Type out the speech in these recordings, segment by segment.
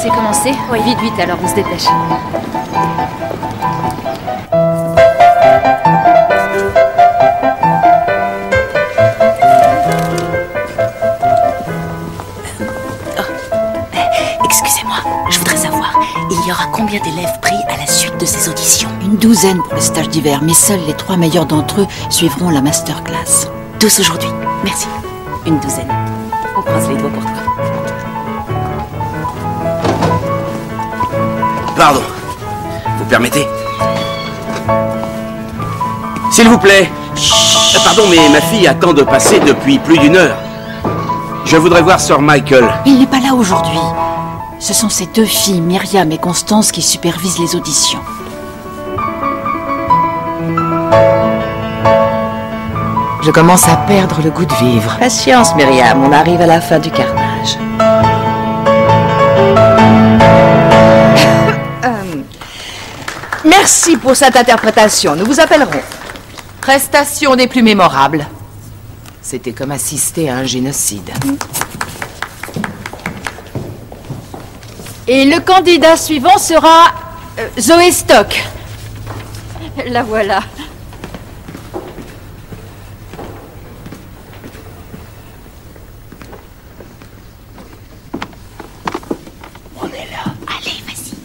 c'est commencé? Oui. Vite, vite, alors on se dépêche. Excusez-moi, je voudrais savoir, il y aura combien d'élèves pris à la suite de ces auditions? Une douzaine pour le stage d'hiver, mais seuls les 3 meilleurs d'entre eux suivront la masterclass. 12 aujourd'hui, merci. Une douzaine. On croise les doigts pour toi. Pardon. Vous permettez? S'il vous plaît. Pardon, mais ma fille attend de passer depuis plus d'1 heure. Je voudrais voir Sir Michael. Il n'est pas là aujourd'hui. Ce sont ces 2 filles, Myriam et Constance, qui supervisent les auditions. Je commence à perdre le goût de vivre. Patience, Myriam, on arrive à la fin du carnage. Merci pour cette interprétation. Nous vous appellerons. Prestation des plus mémorables. C'était comme assister à un génocide. Et le candidat suivant sera Zoé Stock. La voilà. On est là. Allez, vas-y.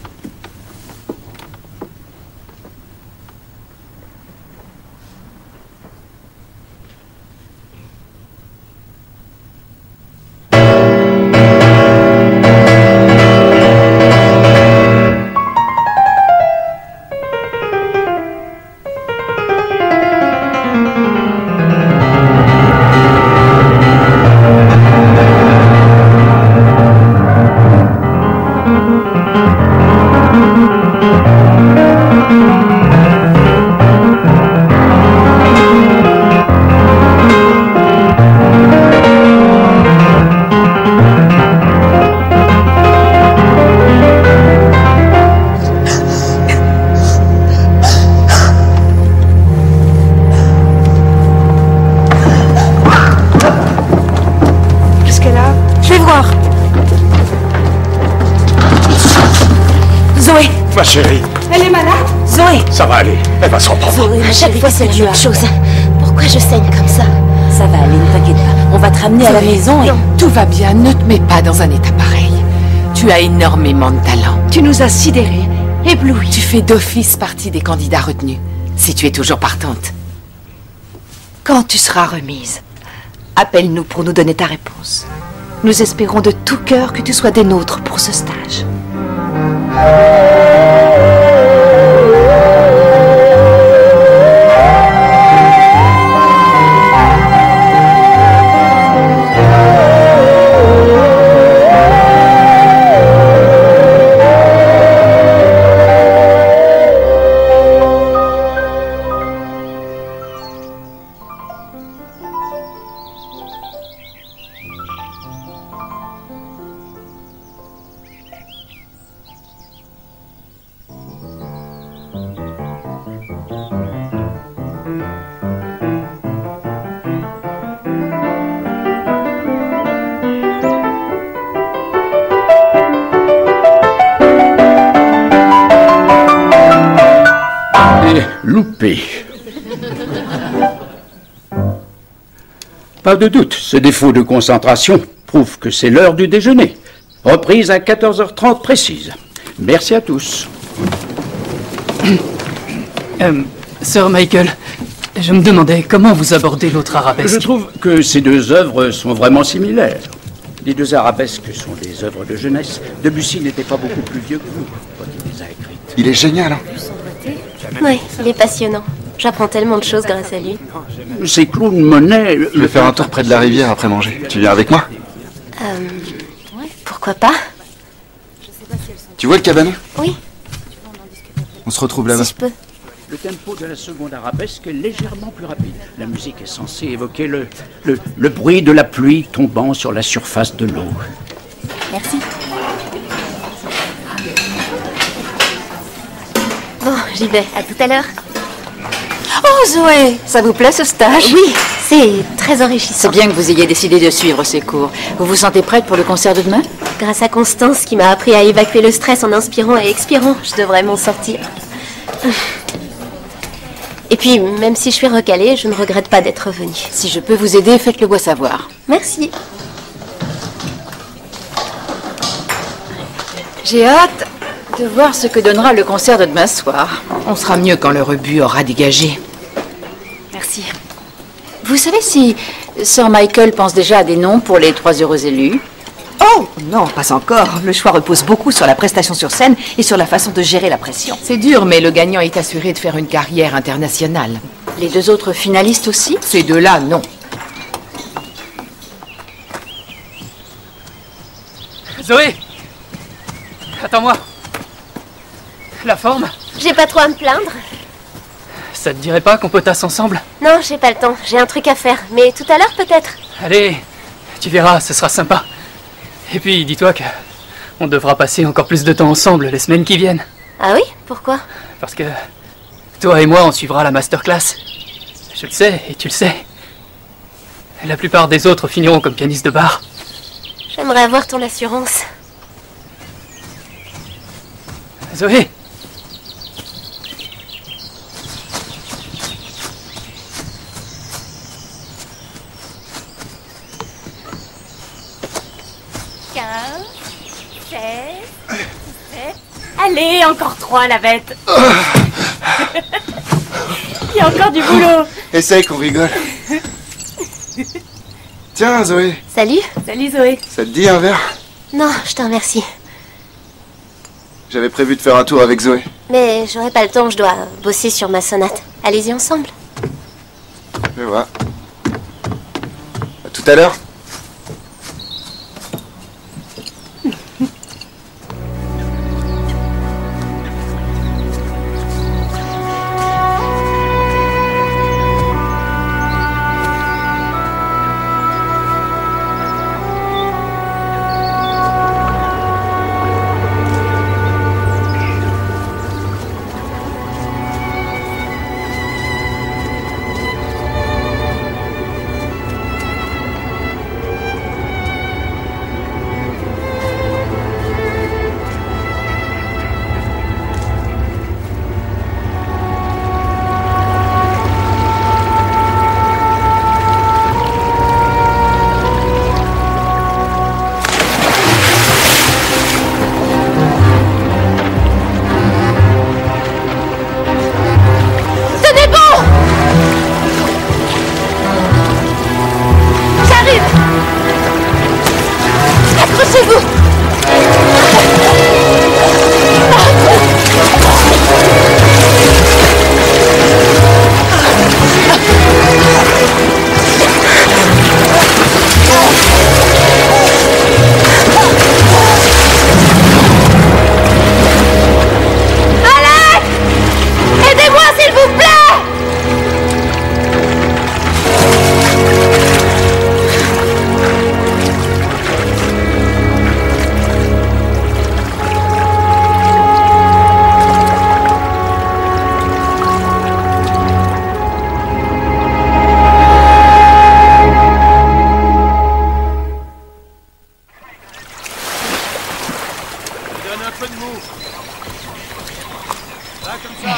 Ma chérie. Elle est malade? Zoé! Ça va aller, elle va se reprendre. Zoé, à chaque fois c'est la même chose. Pourquoi je saigne comme ça? Ça va aller, ne t'inquiète pas. On va te ramener à la maison et... Tout va bien, ne te mets pas dans un état pareil. Tu as énormément de talent. Tu nous as sidérés, éblouis. Tu fais d'office partie des candidats retenus, si tu es toujours partante. Quand tu seras remise, appelle-nous pour nous donner ta réponse. Nous espérons de tout cœur que tu sois des nôtres pour ce stage. Loupé. Pas de doute, ce défaut de concentration prouve que c'est l'heure du déjeuner. Reprise à 14h30 précise. Merci à tous. Sir Michael, je me demandais comment vous abordez l'autre arabesque. Je trouve que ces 2 œuvres sont vraiment similaires. Les 2 arabesques sont des œuvres de jeunesse. Debussy n'était pas beaucoup plus vieux que vous quand il les a écrites. Il est génial, hein? Oui, il est passionnant. J'apprends tellement de choses grâce à lui. C'est Claude Monet... Je vais faire un tour près de la rivière après manger. Tu viens avec moi? Pourquoi pas? Tu vois le cabanon? Oui. On se retrouve là-bas. Si je peux. Le tempo de la seconde arabesque est légèrement plus rapide. La musique est censée évoquer le bruit de la pluie tombant sur la surface de l'eau. Merci. Bon, j'y vais. À tout à l'heure. Oh, Zoé, ça vous plaît ce stage? Oui, C'est très enrichissant. C'est bien que vous ayez décidé de suivre ces cours. Vous vous sentez prête pour le concert de demain? Grâce à Constance qui m'a appris à évacuer le stress en inspirant et expirant, je devrais m'en sortir. Et puis, même si je suis recalée, je ne regrette pas d'être revenue. Si je peux vous aider, faites-le moi savoir. Merci. J'ai hâte de voir ce que donnera le concert de demain soir. On sera mieux quand le rebut aura dégagé. Merci. Vous savez si Sir Michael pense déjà à des noms pour les 3 heureux élus? Oh, non, pas encore. Le choix repose beaucoup sur la prestation sur scène et sur la façon de gérer la pression. C'est dur, mais le gagnant est assuré de faire une carrière internationale. Les 2 autres finalistes aussi? Ces 2-là, non. Zoé! Attends-moi. La forme? J'ai pas trop à me plaindre. Ça te dirait pas qu'on potasse ensemble? Non, j'ai pas le temps. J'ai un truc à faire. Mais tout à l'heure, peut-être. Allez, tu verras, ce sera sympa. Et puis, dis-toi que on devra passer encore plus de temps ensemble les semaines qui viennent. Ah oui? Pourquoi? Parce que toi et moi, on suivra la masterclass. Je le sais, et tu le sais. Et la plupart des autres finiront comme pianistes de bar. J'aimerais avoir ton assurance. Zoé! Allez, encore 3, la bête. Il y a encore du boulot. Essaye qu'on rigole. Tiens, Zoé. Salut. Salut, Zoé. Ça te dit un verre? Non, je te remercie. J'avais prévu de faire un tour avec Zoé. Mais j'aurai pas le temps, je dois bosser sur ma sonate. Allez-y ensemble. Je vois. À tout à l'heure.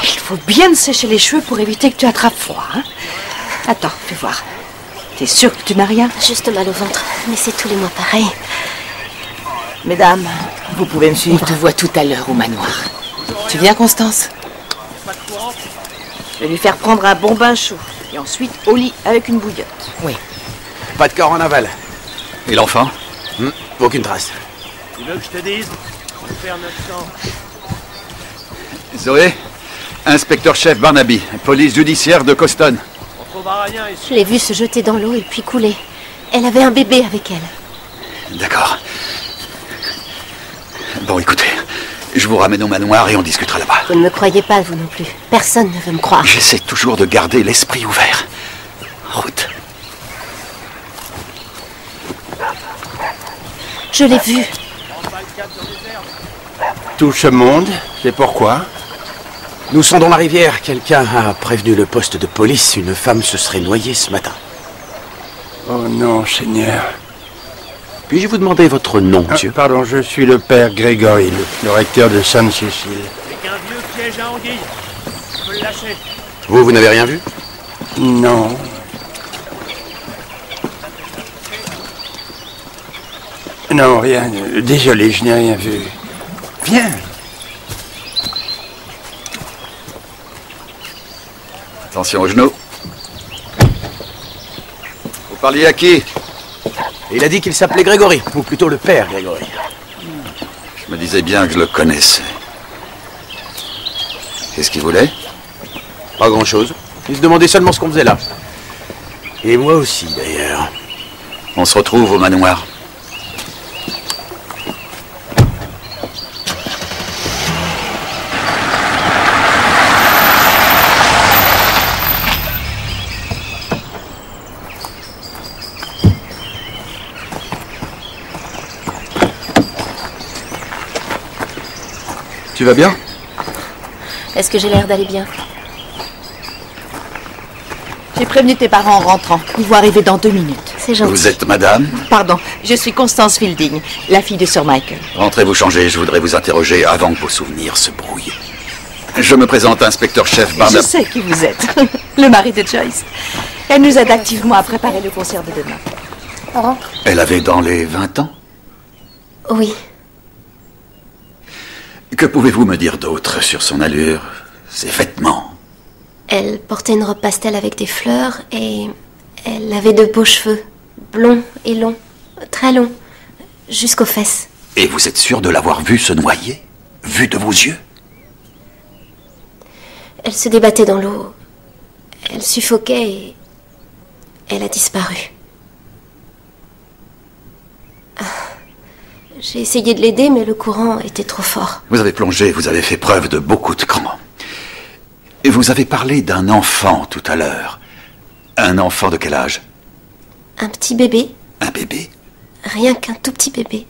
Il faut bien sécher les cheveux pour éviter que tu attrapes froid. Hein? Attends, fais voir. T'es sûre que tu n'as rien? Juste mal au ventre, mais c'est tous les mois pareil. Mesdames, vous pouvez me suivre. On te voit tout à l'heure au manoir. Tu viens, Constance? Je vais lui faire prendre un bon bain chaud. Et ensuite, au lit avec une bouillotte. Oui. Pas de corps en aval. Et l'enfant? Aucune trace. Tu veux que je te dise? On perd notre temps. Zoé, inspecteur-chef Barnaby, police judiciaire de Coston. On trouvera rien ici. Je l'ai vue se jeter dans l'eau et puis couler. Elle avait un bébé avec elle. D'accord. Bon, écoutez, je vous ramène au manoir et on discutera là-bas. Vous ne me croyez pas, vous non plus. Personne ne veut me croire. J'essaie toujours de garder l'esprit ouvert. Route. Je l'ai vue. Tout ce monde, c'est pourquoi? Nous sondons la rivière. Quelqu'un a prévenu le poste de police. Une femme se serait noyée ce matin. Oh non, Seigneur. Puis-je vous demander votre nom, monsieur? Pardon, je suis le père Grégory, le recteur de Sainte-Cécile. C'est qu'un vieux piège à anguille. Tu peux le lâcher. Vous n'avez rien vu? Non. Non, rien. Désolé, je n'ai rien vu. Viens. Attention aux genoux. Vous parliez à qui? Il a dit qu'il s'appelait Grégory, ou plutôt le père Grégory. Je me disais bien que je le connaissais. Qu'est-ce qu'il voulait? Pas grand-chose. Il se demandait seulement ce qu'on faisait là. Et moi aussi, d'ailleurs. On se retrouve au manoir. Tu vas bien? Est-ce que j'ai l'air d'aller bien? J'ai prévenu tes parents en rentrant. Ils vont arriver dans 2 minutes. C'est gentil. Vous êtes madame? Pardon, je suis Constance Fielding, la fille de Sir Michael. Rentrez vous changer, je voudrais vous interroger avant que vos souvenirs se brouillent. Je me présente, inspecteur-chef Barnum. Je sais qui vous êtes. Le mari de Joyce. Elle nous aide activement à préparer le concert de demain. Rentre. Elle avait dans les 20 ans? Oui. Que pouvez-vous me dire d'autre sur son allure, ses vêtements? Elle portait une robe pastel avec des fleurs et elle avait de beaux cheveux, blonds et longs, très longs, jusqu'aux fesses. Et vous êtes sûr de l'avoir vue se noyer? Vue de vos yeux? Elle se débattait dans l'eau. Elle suffoquait et elle a disparu. J'ai essayé de l'aider, mais le courant était trop fort. Vous avez plongé, vous avez fait preuve de beaucoup de cran. Et vous avez parlé d'un enfant tout à l'heure. Un enfant de quel âge? Un petit bébé. Un bébé? Rien qu'un tout petit bébé.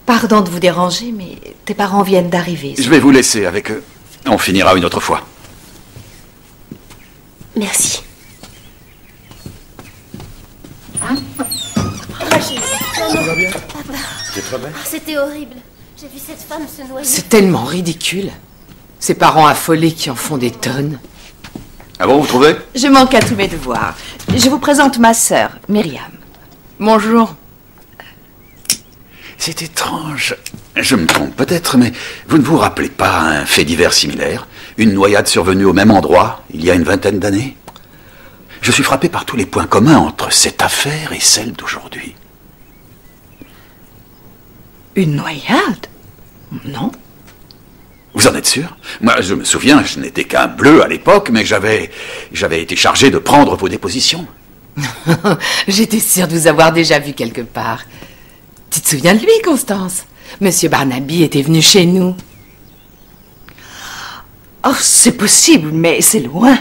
Pardon de vous déranger, mais tes parents viennent d'arriver. Je vais vous laisser avec eux. On finira une autre fois. Merci. C'était horrible. J'ai vu cette femme se noyer. C'est tellement ridicule. Ces parents affolés qui en font des tonnes. Ah bon, vous trouvez? Je manque à tous mes devoirs. Je vous présente ma sœur, Myriam. Bonjour. C'est étrange. Je me trompe peut-être, mais vous ne vous rappelez pas un fait divers similaire? Une noyade survenue au même endroit, il y a une 20aine d'années? Je suis frappé par tous les points communs entre cette affaire et celle d'aujourd'hui. Une noyade? Non. Vous en êtes sûr? Moi, je me souviens, je n'étais qu'un bleu à l'époque, mais j'avais été chargé de prendre vos dépositions. J'étais sûre de vous avoir déjà vu quelque part. Tu te souviens de lui, Constance? Monsieur Barnaby était venu chez nous. Oh, c'est possible, mais c'est loin.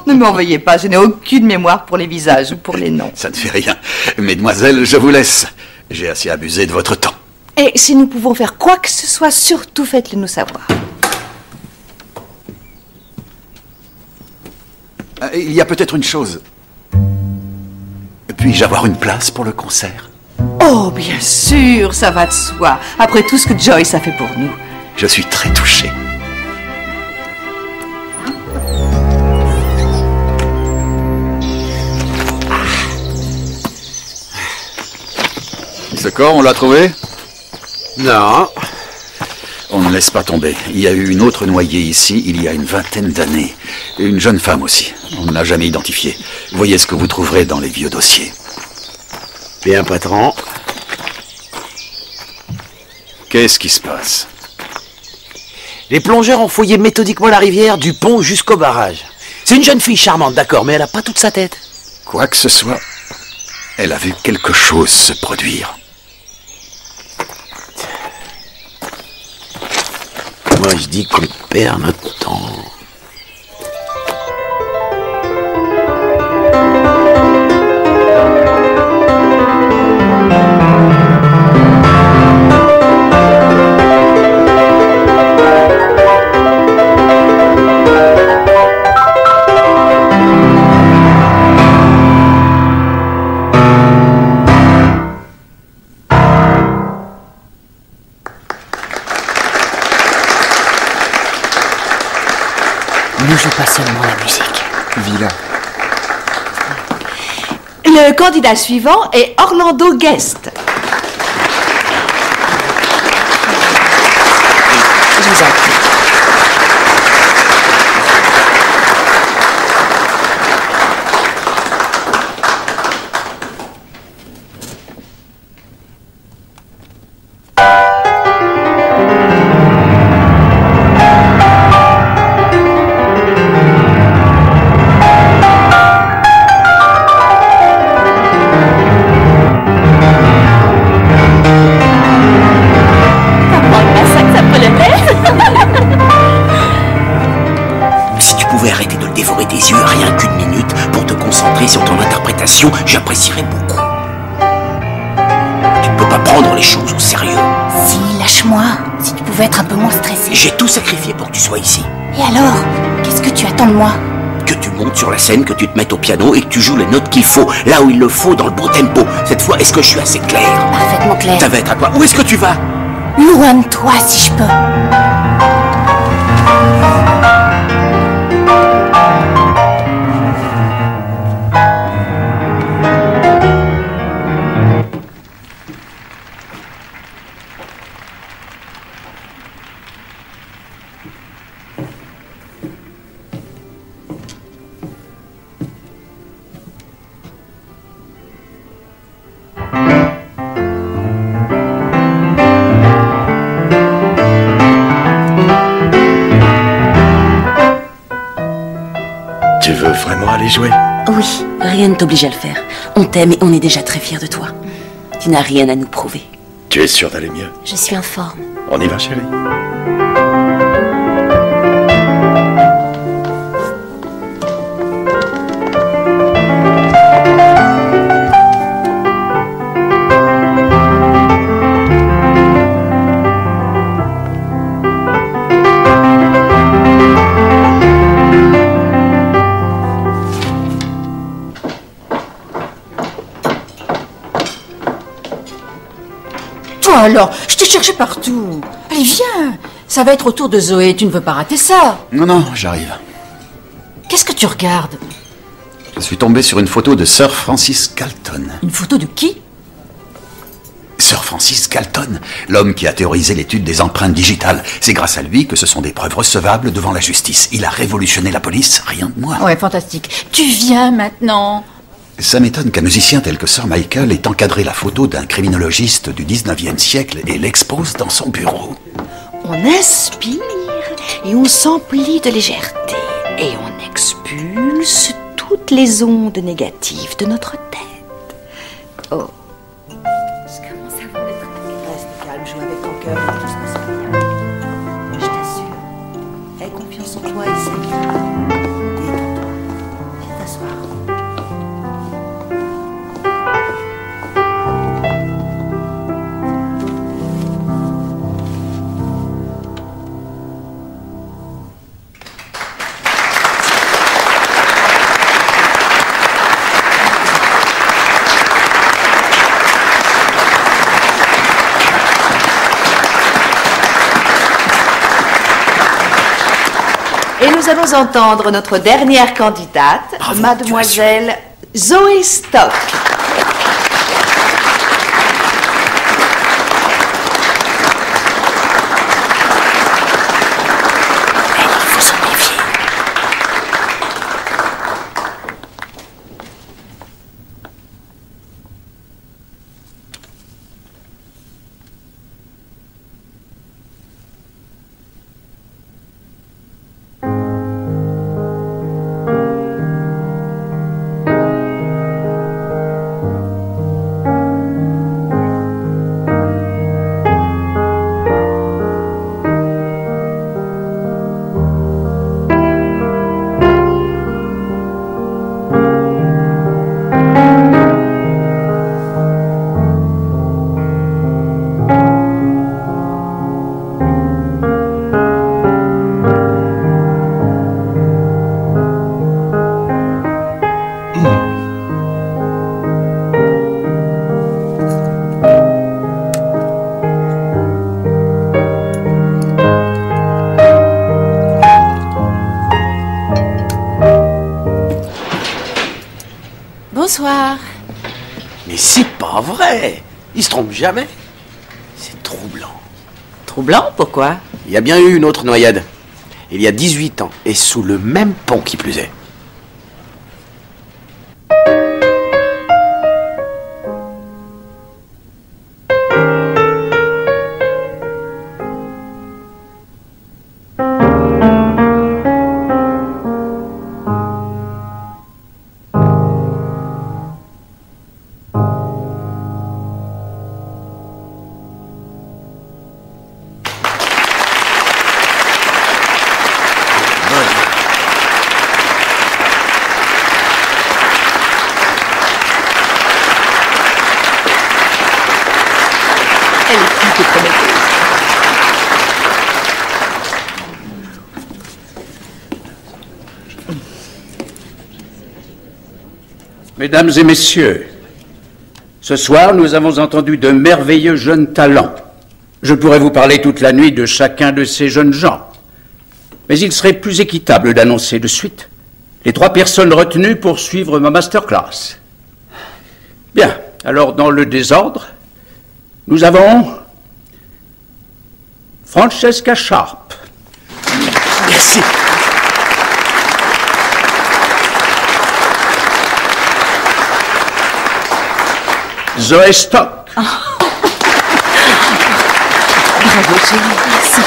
Ne m'en veuillez pas, je n'ai aucune mémoire pour les visages ou pour les noms. Ça ne fait rien. Mesdemoiselles, je vous laisse. J'ai assez abusé de votre temps. Et si nous pouvons faire quoi que ce soit, surtout faites-le nous savoir. Il y a peut-être une chose. Puis-je avoir une place pour le concert? Oh, bien sûr, ça va de soi. Après tout ce que Joyce a fait pour nous. Je suis très touché. Ce corps, on l'a trouvé? Non. On ne laisse pas tomber. Il y a eu une autre noyée ici, il y a une 20aine d'années. Une jeune femme aussi. On ne l'a jamais identifiée. Voyez ce que vous trouverez dans les vieux dossiers. Bien, patron. Qu'est-ce qui se passe? Les plongeurs ont fouillé méthodiquement la rivière du pont jusqu'au barrage. C'est une jeune fille charmante, d'accord, mais elle n'a pas toute sa tête. Quoi que ce soit, elle a vu quelque chose se produire. Moi, je dis qu'on perd notre temps. vraiment la musique. Vilain. Le candidat suivant est Orlando Guest. Je vous en prie. Sur ton interprétation, j'apprécierais beaucoup. Tu ne peux pas prendre les choses au sérieux. Si, lâche-moi. Si tu pouvais être un peu moins stressé. J'ai tout sacrifié pour que tu sois ici. Et alors? Qu'est-ce que tu attends de moi? Que tu montes sur la scène, que tu te mettes au piano et que tu joues les notes qu'il faut, là où il le faut, dans le bon tempo. Cette fois, est-ce que je suis assez clair? Parfaitement clair. Ça va être à toi. Où est-ce que tu vas? Loin de toi, si je peux. Tu veux vraiment aller jouer? Oui, rien ne t'oblige à le faire. On t'aime et on est déjà très fiers de toi. Tu n'as rien à nous prouver. Tu es sûr d'aller mieux? Je suis en forme. On y va, chérie? Alors, je t'ai cherché partout. Allez, viens. Ça va être au tour de Zoé, tu ne veux pas rater ça. Non, non, j'arrive. Qu'est-ce que tu regardes? Je suis tombé sur une photo de Sir Francis Galton. Une photo de qui? Sir Francis Galton, l'homme qui a théorisé l'étude des empreintes digitales. C'est grâce à lui que ce sont des preuves recevables devant la justice. Il a révolutionné la police, rien de moins. Ouais, fantastique. Tu viens maintenant. Ça m'étonne qu'un musicien tel que Sir Michael ait encadré la photo d'un criminologiste du 19e siècle et l'expose dans son bureau. On inspire et on s'emplit de légèreté. Et on expulse toutes les ondes négatives de notre tête. Oh. Je commence à vous être... Reste calme, joue avec ton cœur, tout se passe bien. Je t'assure. Aie confiance en toi et c'est bien. Détends-toi. Viens t'asseoir. Et nous allons entendre notre dernière candidate, Bravo, mademoiselle Zoé Stock. Il faut s'en méfier. Bonsoir. Mais c'est pas vrai. Il se trompe jamais. C'est troublant. Troublant? Pourquoi? Il y a bien eu une autre noyade. Il y a 18 ans. Et sous le même pont qui plus est. Mesdames et messieurs, ce soir, nous avons entendu de merveilleux jeunes talents. Je pourrais vous parler toute la nuit de chacun de ces jeunes gens. Mais il serait plus équitable d'annoncer de suite les 3 personnes retenues pour suivre ma masterclass. Bien, alors dans le désordre, nous avons Francesca Sharp. Merci. Zoé Stock. Oh. Bravo, Jenny. Merci.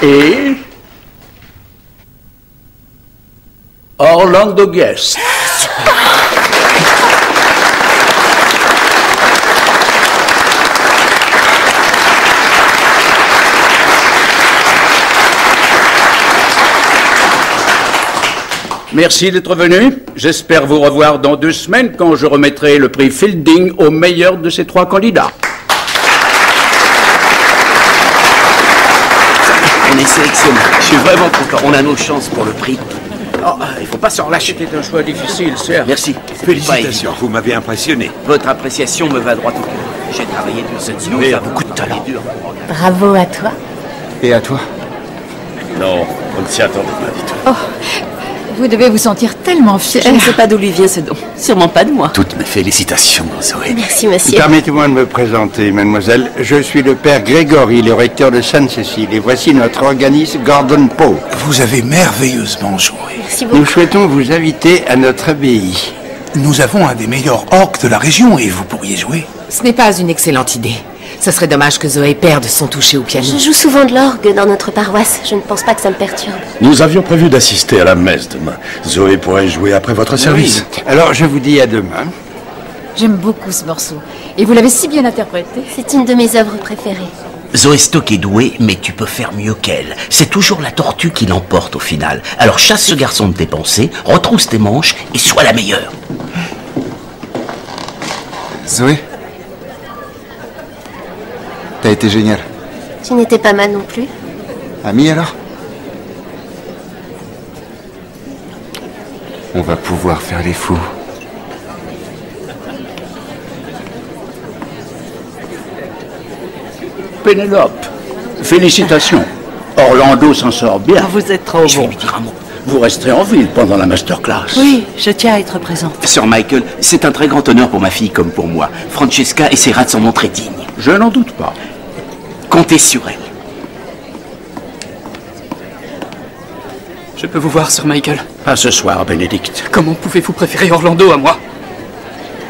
Et Orlando Guest. Merci d'être venu. J'espère vous revoir dans 2 semaines quand je remettrai le prix Fielding au meilleur de ces 3 candidats. On est sélectionné. Je suis vraiment content. On a nos chances pour le prix. Oh, il faut pas s'en relâcher. C'était un choix difficile, certes. Merci. Félicitations, vous m'avez impressionné. Votre appréciation me va droit au cœur. J'ai travaillé dur cette nuit. Vous avez beaucoup de talent. Bravo à toi. Et à toi? Non, on ne s'y attendait pas du tout. Oh, vous devez vous sentir tellement fier. Je ne sais pas d'où lui vient ce don. Sûrement pas de moi. Toutes mes félicitations, Zoé. Merci, monsieur. Permettez-moi de me présenter, mademoiselle. Je suis le père Grégory, le recteur de Sainte-Cécile, et voici notre organiste Gordon Poe. Vous avez merveilleusement joué. Merci beaucoup. Nous souhaitons vous inviter à notre abbaye. Nous avons un des meilleurs orques de la région et vous pourriez jouer. Ce n'est pas une excellente idée. Ce serait dommage que Zoé perde son toucher au piano. Je joue souvent de l'orgue dans notre paroisse. Je ne pense pas que ça me perturbe. Nous avions prévu d'assister à la messe demain. Zoé pourrait jouer après votre service. Oui. Alors je vous dis à demain. J'aime beaucoup ce morceau. Et vous l'avez si bien interprété. C'est une de mes œuvres préférées. Zoé Stock est douée, mais tu peux faire mieux qu'elle. C'est toujours la tortue qui l'emporte au final. Alors chasse ce garçon de tes pensées, retrousse tes manches et sois la meilleure. Zoé, t'as été génial. Tu n'étais pas mal non plus. Ami alors? On va pouvoir faire les fous. Pénélope, félicitations. Orlando s'en sort bien. Vous êtes trop Je vais bon. lui dire un mot. Vous resterez en ville pendant la masterclass. Oui, je tiens à être présente. Sir Michael, c'est un très grand honneur pour ma fille comme pour moi. Francesca essaiera de s'en montrer digne. Je n'en doute pas. Comptez sur elle. Je peux vous voir, Sir Michael. Pas ce soir, Bénédicte. Comment pouvez-vous préférer Orlando à moi?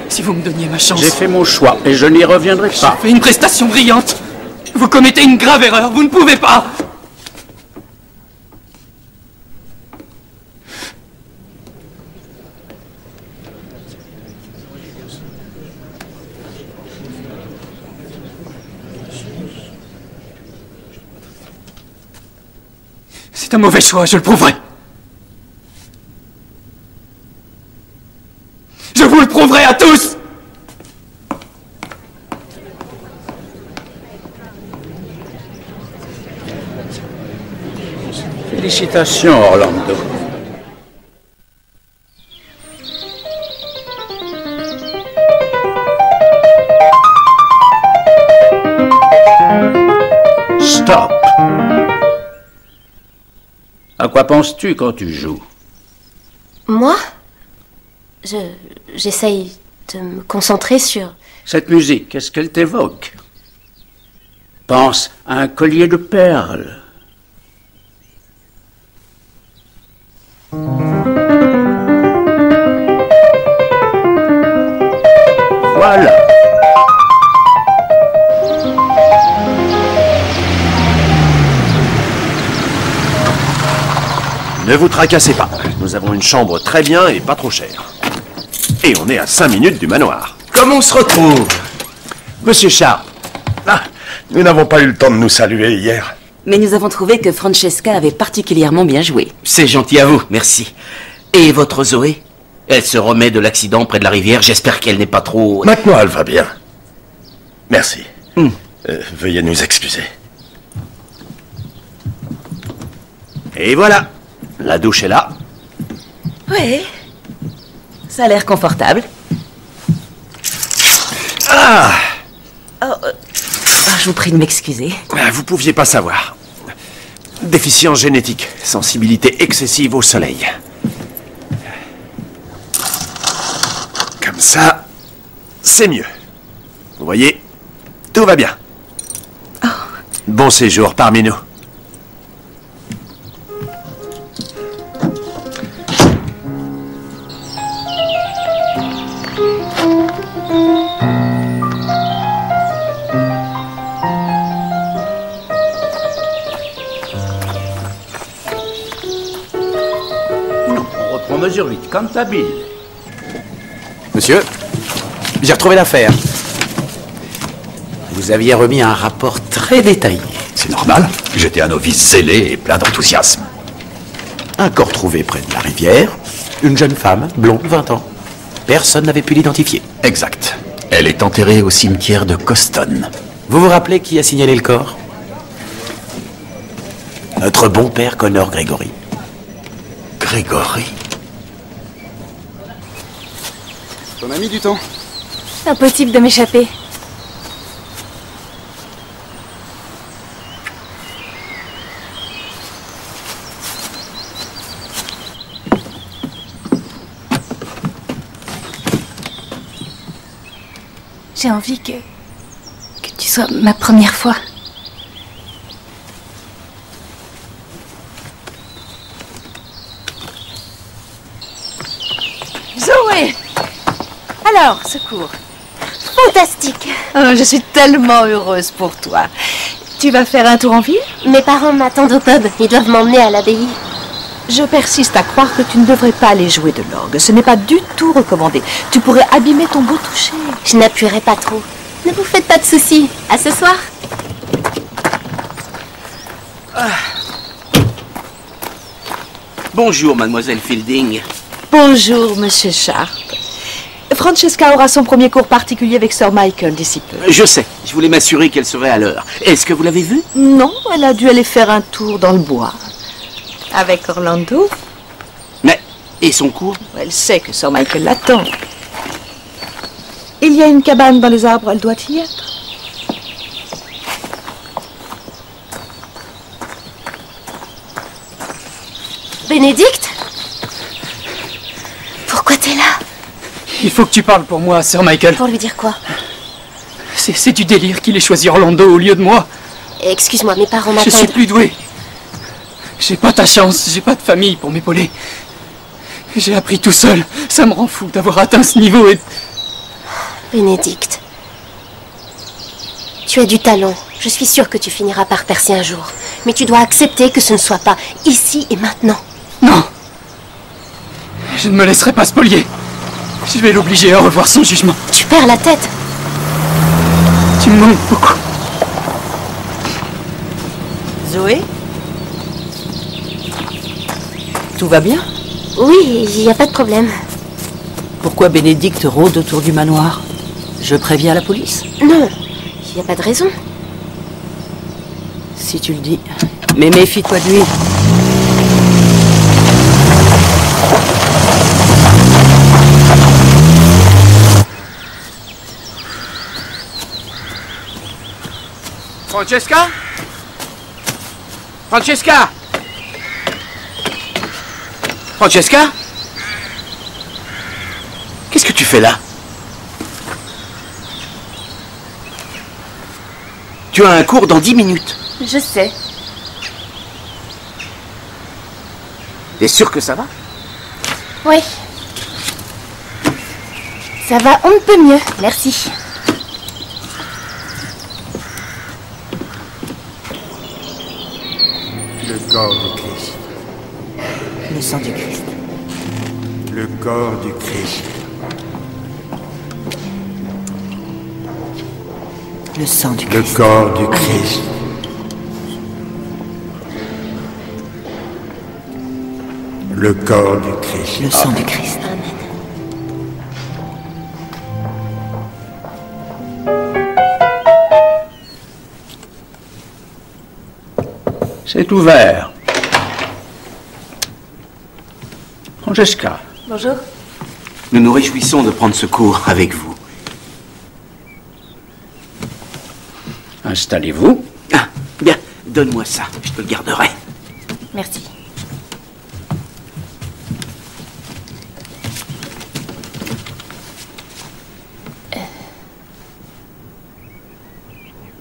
Si vous me donniez ma chance... J'ai fait mon choix et je n'y reviendrai pas. J'ai fait une prestation brillante. Vous commettez une grave erreur. Vous ne pouvez pas. C'est un mauvais choix, je le prouverai. Je vous le prouverai à tous. Félicitations, Orlando. Stop. À quoi penses-tu quand tu joues? Moi? J'essaye de me concentrer sur... Cette musique, qu'est-ce qu'elle t'évoque? Pense à un collier de perles. Voilà. Ne vous tracassez pas. Nous avons une chambre très bien et pas trop chère. Et on est à 5 minutes du manoir. Comment on se retrouve? Monsieur Sharp. Ah, nous n'avons pas eu le temps de nous saluer hier. Mais nous avons trouvé que Francesca avait particulièrement bien joué. C'est gentil à vous, merci. Et votre Zoé? Elle se remet de l'accident près de la rivière, j'espère qu'elle n'est pas trop... Maintenant, elle va bien. Merci. Veuillez nous excuser. Et voilà. La douche est là. Oui. Ça a l'air confortable. Ah, Je vous prie de m'excuser. vous pouviez pas savoir. Déficience génétique, sensibilité excessive au soleil. Comme ça, c'est mieux. Vous voyez, tout va bien. Bon séjour parmi nous. On reprend mesure vite, comme ta bille. Monsieur, j'ai retrouvé l'affaire. Vous aviez remis un rapport très détaillé. C'est normal. J'étais un novice zélé et plein d'enthousiasme. Un corps trouvé près de la rivière, une jeune femme, blonde, 20 ans. Personne n'avait pu l'identifier. Exact. Elle est enterrée au cimetière de Coston. Vous vous rappelez qui a signalé le corps? Notre bon père Connor Gregory. Gregory? On a mis du temps. Impossible de m'échapper. J'ai envie que tu sois ma première fois. Zoé! Alors, secours. Fantastique. Oh, je suis tellement heureuse pour toi. Tu vas faire un tour en ville? Mes parents m'attendent au pub. Ils doivent m'emmener à l'abbaye. Je persiste à croire que tu ne devrais pas aller jouer de l'orgue. Ce n'est pas du tout recommandé. Tu pourrais abîmer ton beau toucher. Je n'appuierai pas trop. Ne vous faites pas de soucis. À ce soir. Bonjour, mademoiselle Fielding. Bonjour, monsieur Sharp. Francesca aura son premier cours particulier avec Sir Michael d'ici peu. Je sais, je voulais m'assurer qu'elle serait à l'heure. Est-ce que vous l'avez vue? Non, elle a dû aller faire un tour dans le bois. Avec Orlando. Mais, et son cours? Elle sait que Sir Michael l'attend. Il y a une cabane dans les arbres, elle doit y être. Bénédicte? Pourquoi t'es là? Il faut que tu parles pour moi, Sir Michael. Pour lui dire quoi? C'est du délire qu'il ait choisi Orlando au lieu de moi. Excuse-moi, mes parents Je m'attendent. suis plus doué. J'ai pas ta chance, j'ai pas de famille pour m'épauler. J'ai appris tout seul. Ça me rend fou d'avoir atteint ce niveau et... Bénédicte. Tu as du talent. Je suis sûre que tu finiras par percer un jour. Mais tu dois accepter que ce ne soit pas ici et maintenant. Non. Je ne me laisserai pas spolier. Je vais l'obliger à revoir son jugement. Tu perds la tête. Tu me manques beaucoup. Zoé? Tout va bien? Oui, il n'y a pas de problème. Pourquoi Bénédicte rôde autour du manoir? Je préviens la police? Non, il n'y a pas de raison. Si tu le dis. Mais méfie-toi de lui. Francesca? Francesca? Francesca? Qu'est-ce que tu fais là? Tu as un cours dans 10 minutes. Je sais. T'es sûr que ça va? Oui. Ça va, on ne peut mieux, merci. Le corps du Christ. Le sang du Christ. Le corps du Christ. Le sang du Le Christ. corps du Christ. Le corps du Christ. Le sang du Christ. C'est ouvert. Francesca. Bonjour. Nous nous réjouissons de prendre ce cours avec vous. Installez-vous. Ah, bien, donne-moi ça, je te le garderai. Merci.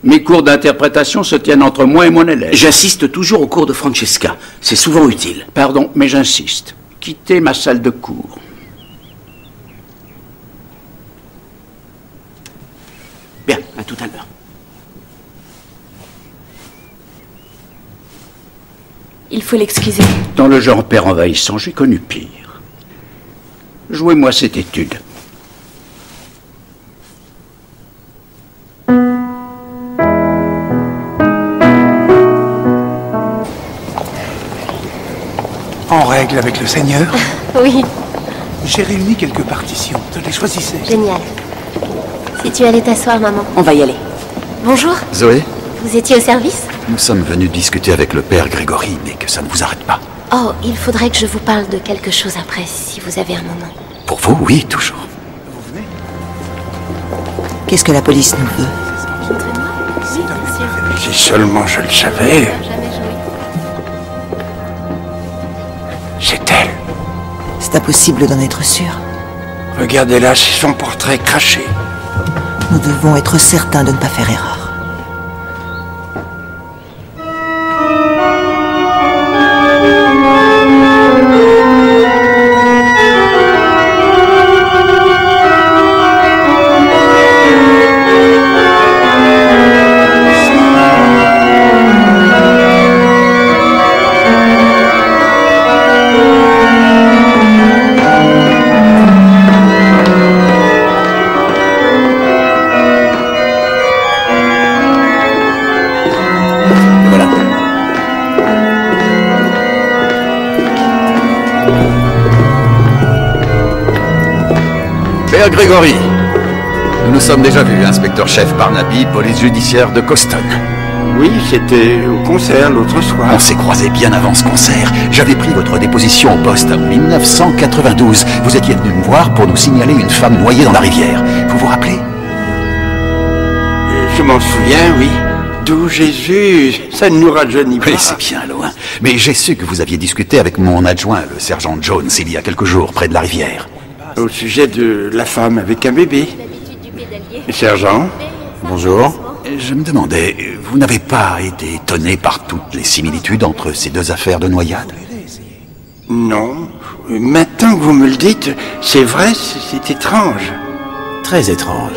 Mes cours d'interprétation se tiennent entre moi et mon élève. J'assiste toujours au cours de Francesca. C'est souvent utile. Pardon, mais j'insiste. Quittez ma salle de cours. Bien, à tout à l'heure. Il faut l'excuser. Dans le genre père envahissant, j'ai connu pire. Jouez-moi cette étude. En règle avec le Seigneur? Oui, J'ai réuni quelques partitions. Te les choisissez. génial. Si tu allais t'asseoir, maman. On va y aller. Bonjour, Zoé, vous étiez au service? nous sommes venus discuter avec le père Grégory, mais que ça ne vous arrête pas. Oh, il faudrait que je vous parle de quelque chose après, si vous avez un moment. Pour vous, oui, toujours. Qu'est-ce que la police nous veut? Si seulement je le savais. C'est elle. C'est impossible d'en être sûr. Regardez là, c'est son portrait craché. Nous devons être certains de ne pas faire erreur. Père Grégory, nous nous sommes déjà vus, inspecteur-chef Barnaby, police judiciaire de Coston. Oui, c'était au concert l'autre soir. On s'est croisés bien avant ce concert. J'avais pris votre déposition au poste en 1992. Vous étiez venu me voir pour nous signaler une femme noyée dans la rivière. Vous vous rappelez? Je m'en souviens, oui. D'où Jésus, ça ne nous rajeunit pas. Oui, c'est bien loin. Mais j'ai su que vous aviez discuté avec mon adjoint, le sergent Jones, il y a quelques jours, près de la rivière. Au sujet de la femme avec un bébé. Sergent, bonjour. Je me demandais, vous n'avez pas été étonné par toutes les similitudes entre ces deux affaires de noyade? Non. Maintenant que vous me le dites, c'est vrai, c'est étrange. Très étrange.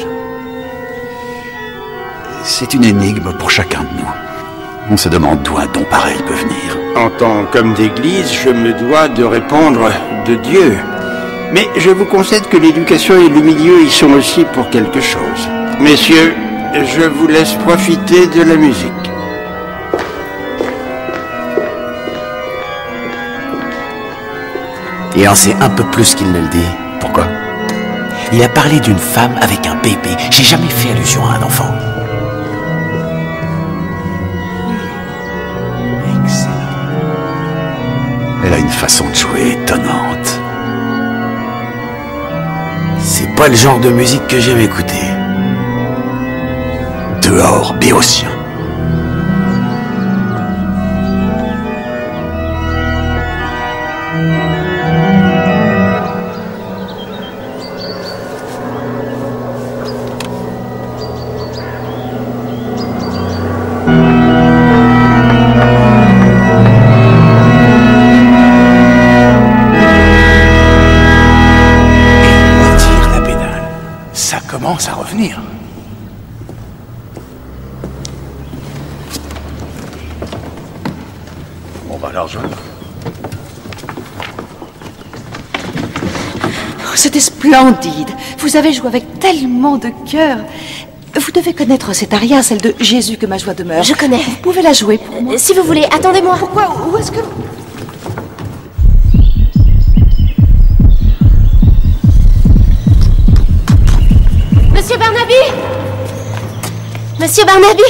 C'est une énigme pour chacun de nous. On se demande d'où un don pareil peut venir. En tant qu'homme d'église, je me dois de répondre de Dieu. Mais je vous concède que l'éducation et le milieu y sont aussi pour quelque chose. Messieurs, je vous laisse profiter de la musique. Il en sait un peu plus qu'il ne le dit. Pourquoi? Il a parlé d'une femme avec un bébé. J'ai jamais fait allusion à un enfant. Elle a une façon de jouer étonnante. C'est pas le genre de musique que j'aime écouter. Dehors, Béotien. On va la rejoindre. Oh, c'était splendide. Vous avez joué avec tellement de cœur. Vous devez connaître cette aria, celle de Jésus que ma joie demeure. Je connais. Vous pouvez la jouer pour moi. Si vous voulez, attendez-moi. Pourquoi? Où est-ce que... Monsieur Barnaby! Monsieur Barnaby!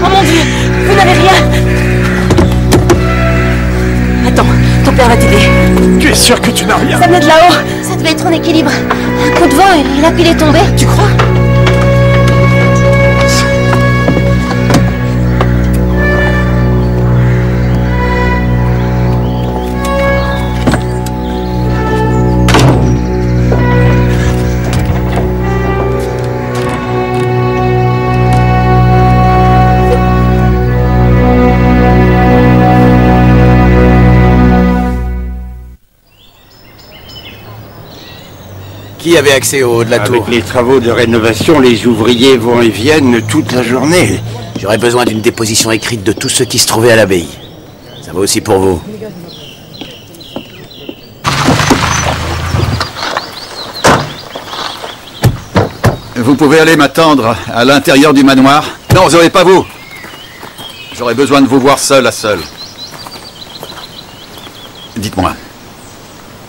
Oh mon Dieu! Vous n'avez rien! Attends, ton père va t'aider. Tu es sûr que tu n'as rien? Ça venait de là-haut. Ça devait être en équilibre. Un coup de vent et la pile est tombée. Tu crois? Qui avait accès au haut de la tour? Avec les travaux de rénovation, les ouvriers vont et viennent toute la journée. J'aurais besoin d'une déposition écrite de tous ceux qui se trouvaient à l'abbaye. Ça vaut aussi pour vous. Vous pouvez aller m'attendre à l'intérieur du manoir. Non, Zoé, pas vous. J'aurais besoin de vous voir seul à seul. Dites-moi,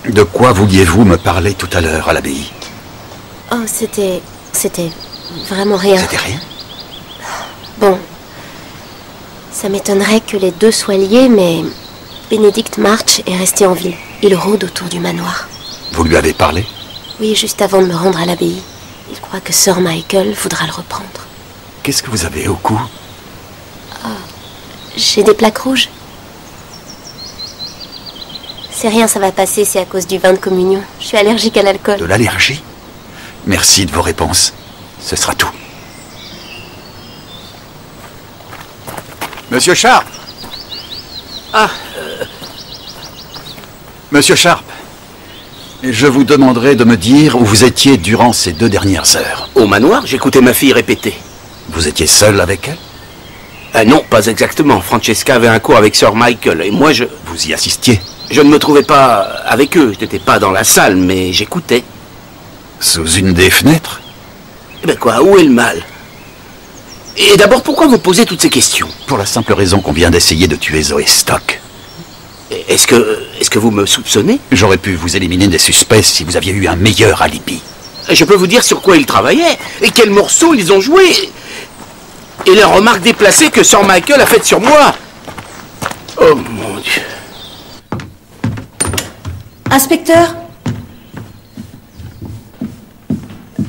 de quoi vouliez-vous me parler tout à l'heure à l'abbaye? Oh, c'était vraiment rien. C'était rien? Bon. Ça m'étonnerait que les deux soient liés, mais Benedict March est resté en ville. Il rôde autour du manoir. Vous lui avez parlé? Oui, juste avant de me rendre à l'abbaye. Il croit que Sir Michael voudra le reprendre. Qu'est-ce que vous avez au cou? Oh, j'ai des plaques rouges. C'est rien, ça va passer, c'est à cause du vin de communion. Je suis allergique à l'alcool. De l'allergie? Merci de vos réponses. Ce sera tout. Monsieur Sharp! Monsieur Sharp, je vous demanderai de me dire où vous étiez durant ces 2 dernières heures. Au manoir, j'écoutais ma fille répéter. Vous étiez seul avec elle? Non, pas exactement. Francesca avait un cours avec Sir Michael, et moi je... Vous y assistiez? Je ne me trouvais pas avec eux, je n'étais pas dans la salle, mais j'écoutais. Sous une des fenêtres? Eh ben quoi, où est le mal? Et d'abord, pourquoi vous posez toutes ces questions? Pour la simple raison qu'on vient d'essayer de tuer Zoé Stock. Est-ce que vous me soupçonnez? J'aurais pu vous éliminer des suspects si vous aviez eu un meilleur alibi. Je peux vous dire sur quoi ils travaillaient, et quels morceaux ils ont joué, et les remarques déplacées que Sir Michael a faites sur moi. Oh mon Dieu. Inspecteur,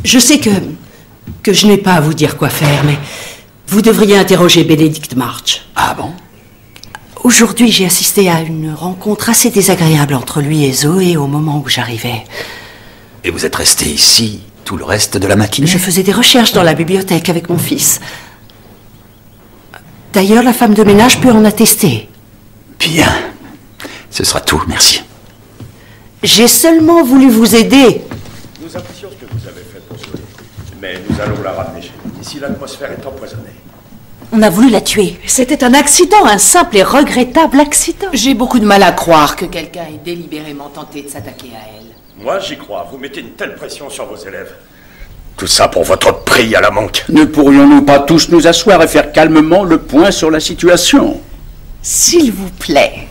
je sais que je n'ai pas à vous dire quoi faire, mais vous devriez interroger Benedict March. Ah bon? Aujourd'hui, j'ai assisté à une rencontre assez désagréable entre lui et Zoé au moment où j'arrivais. Et vous êtes resté ici tout le reste de la matinée? Je faisais des recherches dans la bibliothèque avec mon fils. D'ailleurs, la femme de ménage peut en attester. Bien. Ce sera tout, merci. J'ai seulement voulu vous aider. Nous apprécions ce que vous avez fait pour Zoé, mais nous allons la ramener chez nous. Ici, l'atmosphère est empoisonnée. On a voulu la tuer. C'était un accident, un simple et regrettable accident. J'ai beaucoup de mal à croire que quelqu'un ait délibérément tenté de s'attaquer à elle. Moi, j'y crois. Vous mettez une telle pression sur vos élèves. Tout ça pour votre prix à la manque. Ne pourrions-nous pas tous nous asseoir et faire calmement le point sur la situation? S'il vous plaît.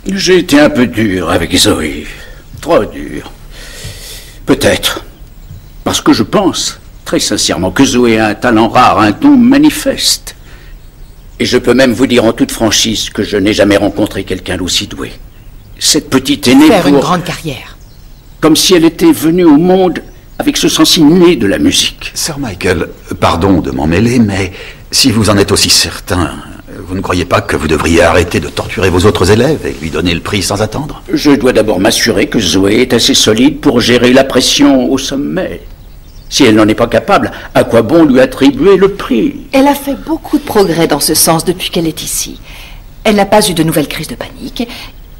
J'ai été un peu dur avec Zoé. Trop dur. Peut-être. Parce que je pense, très sincèrement, que Zoé a un talent rare, un don manifeste. Et je peux même vous dire en toute franchise que je n'ai jamais rencontré quelqu'un d'aussi doué. Cette petite aînée faire une grande carrière. Comme si elle était venue au monde avec ce sens inné de la musique. Sir Michael, pardon de m'en mêler, mais si vous en êtes aussi certain, vous ne croyez pas que vous devriez arrêter de torturer vos autres élèves et lui donner le prix sans attendre? Je dois d'abord m'assurer que Zoé est assez solide pour gérer la pression au sommet. Si elle n'en est pas capable, à quoi bon lui attribuer le prix? Elle a fait beaucoup de progrès dans ce sens depuis qu'elle est ici. Elle n'a pas eu de nouvelles crises de panique,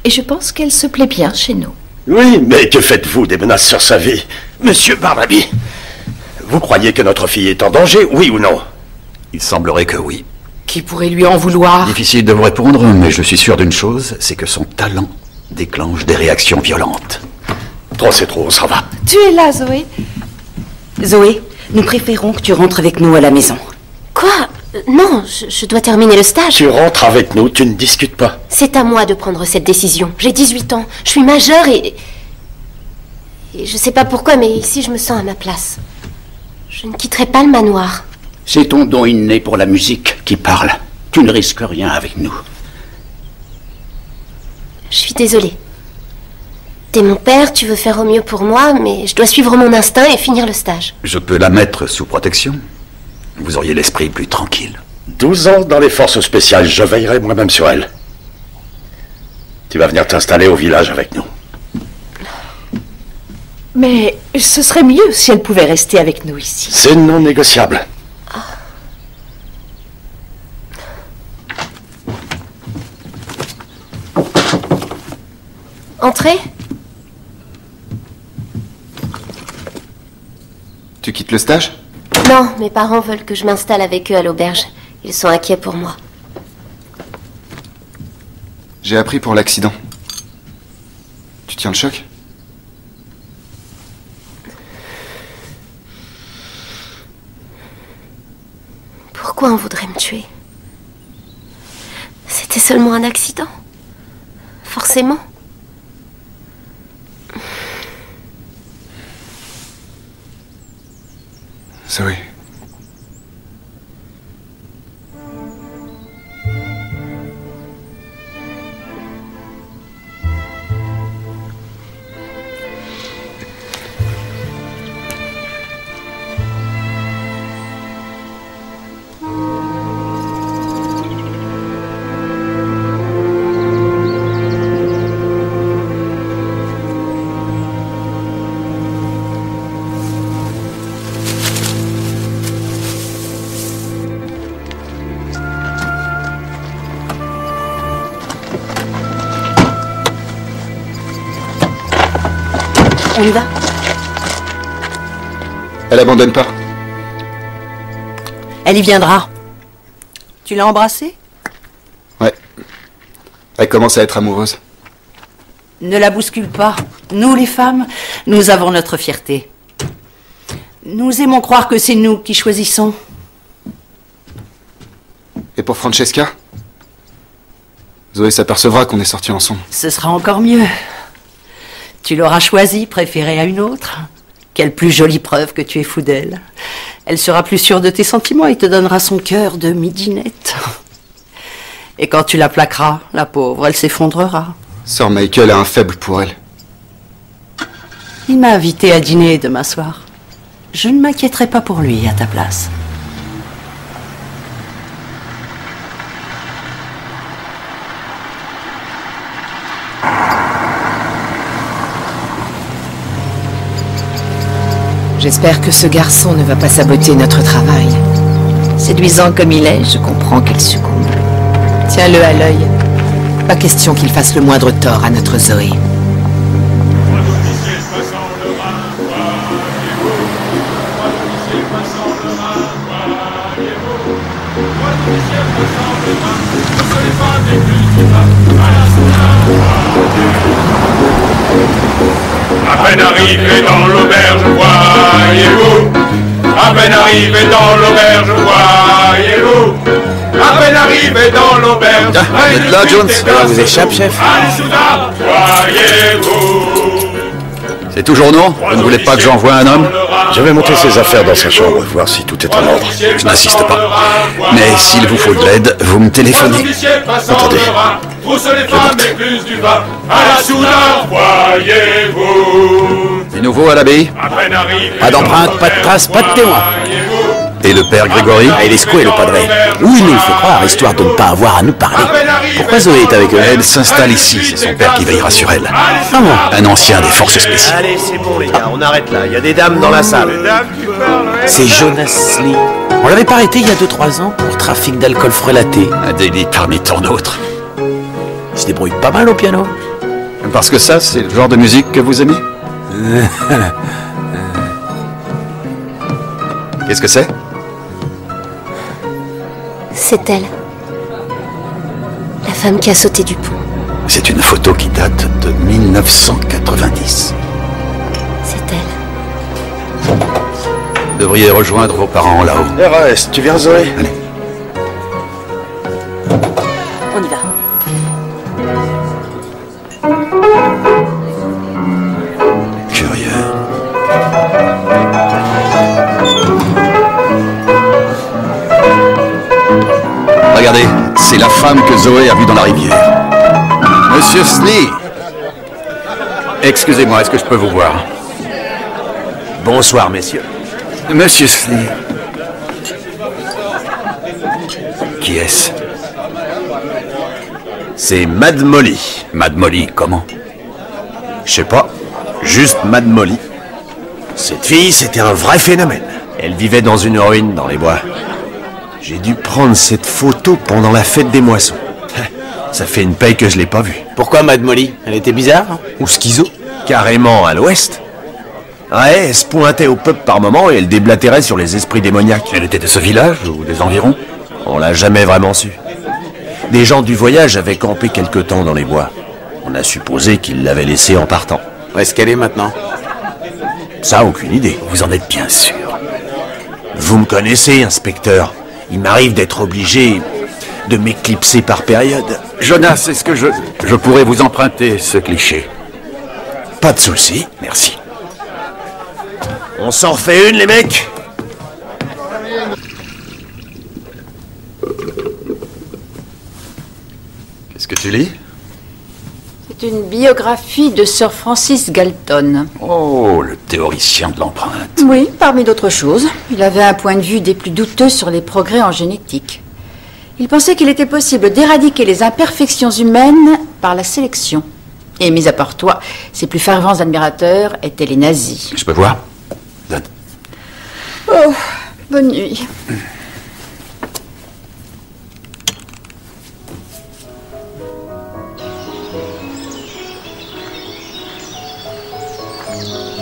et je pense qu'elle se plaît bien chez nous. Oui, mais que faites-vous des menaces sur sa vie? Monsieur Barnaby, vous croyez que notre fille est en danger, oui ou non? Il semblerait que oui. Qui pourrait lui en vouloir? Difficile de vous répondre, mais je suis sûr d'une chose, c'est que son talent déclenche des réactions violentes. Trop c'est trop, on s'en va. Tu es là, Zoé? Zoé, nous préférons que tu rentres avec nous à la maison. Quoi? Non, je dois terminer le stage. Tu rentres avec nous, tu ne discutes pas. C'est à moi de prendre cette décision. J'ai 18 ans, je suis majeure et je sais pas pourquoi, mais ici je me sens à ma place. Je ne quitterai pas le manoir. C'est ton don inné pour la musique qui parle. Tu ne risques rien avec nous. Je suis désolée. T'es mon père, tu veux faire au mieux pour moi, mais je dois suivre mon instinct et finir le stage. Je peux la mettre sous protection. Vous auriez l'esprit plus tranquille. 12 ans dans les forces spéciales, je veillerai moi-même sur elle. Tu vas venir t'installer au village avec nous. Mais ce serait mieux si elle pouvait rester avec nous ici. C'est non négociable. Entrez. Tu quittes le stage? Non, mes parents veulent que je m'installe avec eux à l'auberge. Ils sont inquiets pour moi. J'ai appris pour l'accident. Tu tiens le choc? Pourquoi on voudrait me tuer? C'était seulement un accident. Forcément. Zoé. On y va? Elle abandonne pas. Elle y viendra. Tu l'as embrassée? Ouais. Elle commence à être amoureuse. Ne la bouscule pas. Nous, les femmes, nous avons notre fierté. Nous aimons croire que c'est nous qui choisissons. Et pour Francesca? Zoé s'apercevra qu'on est sortis ensemble. Ce sera encore mieux. Tu l'auras choisie, préférée à une autre. Quelle plus jolie preuve que tu es fou d'elle. Elle sera plus sûre de tes sentiments et te donnera son cœur de midinette. Et quand tu la plaqueras, la pauvre, elle s'effondrera. Sir Michael a un faible pour elle. Il m'a invité à dîner demain soir. Je ne m'inquiéterai pas pour lui à ta place. J'espère que ce garçon ne va pas saboter notre travail. Séduisant comme il est, je comprends qu'il succombe. Tiens-le à l'œil. Pas question qu'il fasse le moindre tort à notre Zoé. À peine arrivé dans l'auberge, voyez-vous. À peine arrivé dans l'auberge, voyez-vous. À peine arrivé dans l'auberge. Vous êtes là, Jones? Ça vous échappe, chef? Voyez-vous. C'est toujours non? Vous ne voulez pas que j'envoie un homme? Je vais monter ses affaires dans sa chambre, voir si tout est en ordre. Je n'insiste pas. Mais s'il vous faut de l'aide, vous me téléphonez. Attendez. Trousse les femmes et plus du vin. À la soudure, voyez-vous. Du nouveau à l'abbaye? Pas d'empreinte, pas de traces, pas de témoins. Et le père Grégory? Ah, il est secoué, le padré. Ou il nous le fait croire, histoire de ne pas avoir à nous parler. Pourquoi Zoé est avec eux? Elle s'installe ici, c'est son père qui veillera sur elle. Ah bon? Un ancien des forces spéciales. Allez, c'est bon les gars, on arrête là. Il y a des dames dans la salle. C'est Jonas Lee. On l'avait pas arrêté il y a 2-3 ans pour trafic d'alcool frelaté. Un délit parmi tant d'autres. Il se débrouille pas mal au piano. Parce que ça, c'est le genre de musique que vous aimez? Qu'est-ce que c'est? C'est elle. La femme qui a sauté du pont. C'est une photo qui date de 1990. C'est elle. Vous devriez rejoindre vos parents là-haut. RAS, tu viens Zoé? Allez. On y va. Curieux. Regardez, c'est la femme que Zoé a vue dans la rivière. Monsieur Slee. Excusez-moi, est-ce que je peux vous voir? Bonsoir, messieurs. Monsieur Slee. Qui est-ce? C'est Mad Molly. Mad Molly, comment? Je sais pas, juste Mad Molly. Cette fille, c'était un vrai phénomène. Elle vivait dans une ruine dans les bois. J'ai dû prendre cette photo pendant la fête des moissons. Ça fait une paye que je l'ai pas vue. Pourquoi Mad Molly? Elle était bizarre? Ou schizo? Carrément à l'ouest. Ouais, elle se pointait au peuple par moment et elle déblatérait sur les esprits démoniaques. Elle était de ce village ou des environs? On l'a jamais vraiment su. Des gens du voyage avaient campé quelque temps dans les bois. On a supposé qu'ils l'avaient laissée en partant. Où est-ce qu'elle est maintenant? Ça, aucune idée. Vous en êtes bien sûr. Vous me connaissez, inspecteur. Il m'arrive d'être obligé de m'éclipser par période. Jonas, est-ce que je pourrais vous emprunter ce cliché? Pas de souci. Merci. On s'en refait une, les mecs? Qu'est-ce que tu lis? C'est une biographie de Sir Francis Galton. Oh, le théoricien de l'empreinte. Oui, parmi d'autres choses. Il avait un point de vue des plus douteux sur les progrès en génétique. Il pensait qu'il était possible d'éradiquer les imperfections humaines par la sélection. Et mis à part toi, ses plus fervents admirateurs étaient les nazis. Je peux voir? Donne. Oh, bonne nuit.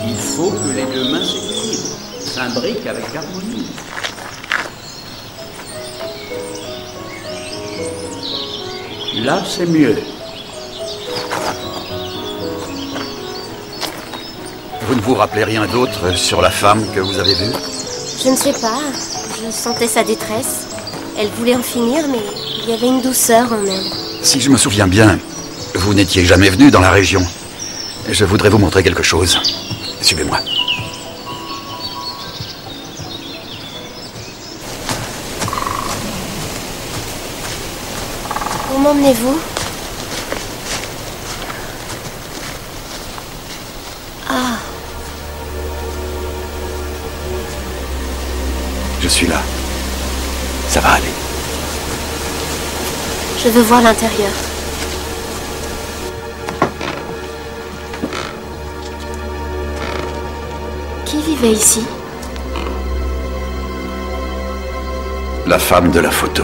Il faut que les deux mains s'équilibrent, s'imbriquent avec harmonie. Là, c'est mieux. Vous ne vous rappelez rien d'autre sur la femme que vous avez vue? Je ne sais pas. Je sentais sa détresse. Elle voulait en finir, mais il y avait une douceur en elle. Si je me souviens bien, vous n'étiez jamais venu dans la région. Je voudrais vous montrer quelque chose. Suivez-moi. Où m'emmenez-vous? Ah, Je suis là. Ça va aller. je veux voir l'intérieur. Qui vivait ici? La femme de la photo.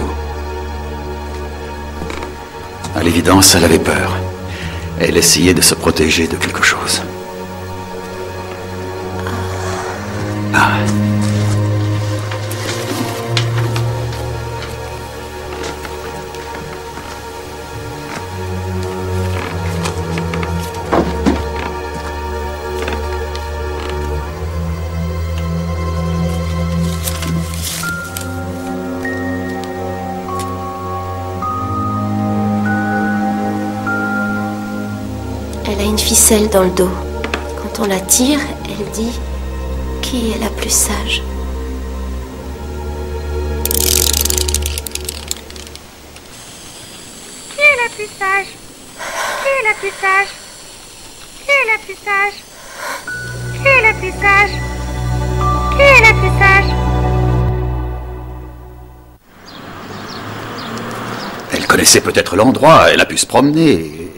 À l'évidence, elle avait peur. Elle essayait de se protéger de quelque chose. Ah. Elle a une ficelle dans le dos. Quand on la tire, elle dit qui est la plus sage. Qui est la plus sage? Qui est la plus sage? Qui est la plus sage? Qui est la plus sage? Qui est la plus sage? Elle connaissait peut-être l'endroit, elle a pu se promener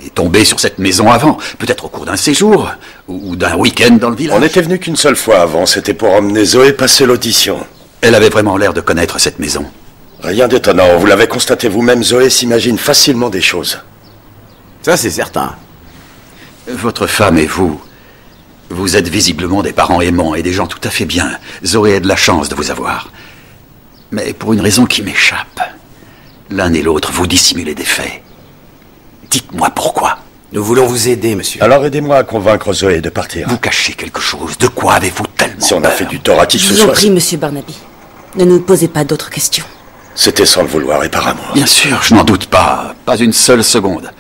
et tomber sur cette maison avant, peut-être au cours d'un séjour ou d'un week-end dans le village. On n'était venu qu'une seule fois avant, c'était pour emmener Zoé passer l'audition. Elle avait vraiment l'air de connaître cette maison. Rien d'étonnant, vous l'avez constaté vous-même, Zoé s'imagine facilement des choses. Ça, c'est certain. Votre femme et vous, vous êtes visiblement des parents aimants et des gens tout à fait bien. Zoé a de la chance de vous avoir. Mais pour une raison qui m'échappe, l'un et l'autre vous dissimulez des faits. Dites-moi pourquoi. Nous voulons vous aider, monsieur. Alors aidez-moi à convaincre Zoé de partir. Vous cachez quelque chose. De quoi avez-vous tellement Si on a fait du tort à qui que ce Je vous en soit, prie, monsieur Barnaby. Ne nous posez pas d'autres questions. c'était sans le vouloir et par amour. Bien sûr, je n'en doute pas. Pas une seule seconde.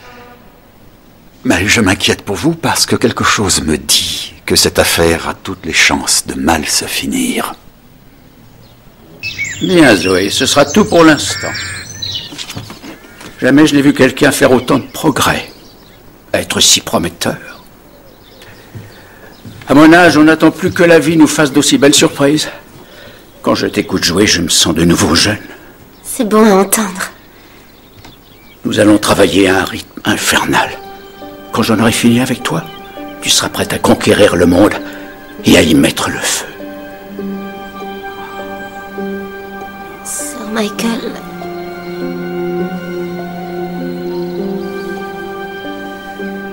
Mais je m'inquiète pour vous parce que quelque chose me dit que cette affaire a toutes les chances de mal se finir. Bien, Zoé, ce sera tout pour l'instant. Jamais je n'ai vu quelqu'un faire autant de progrès, être si prometteur. À mon âge, on n'attend plus que la vie nous fasse d'aussi belles surprises. Quand je t'écoute jouer, je me sens de nouveau jeune. C'est bon à entendre. Nous allons travailler à un rythme infernal. Quand j'en aurai fini avec toi, tu seras prête à conquérir le monde et à y mettre le feu. Sir Michael...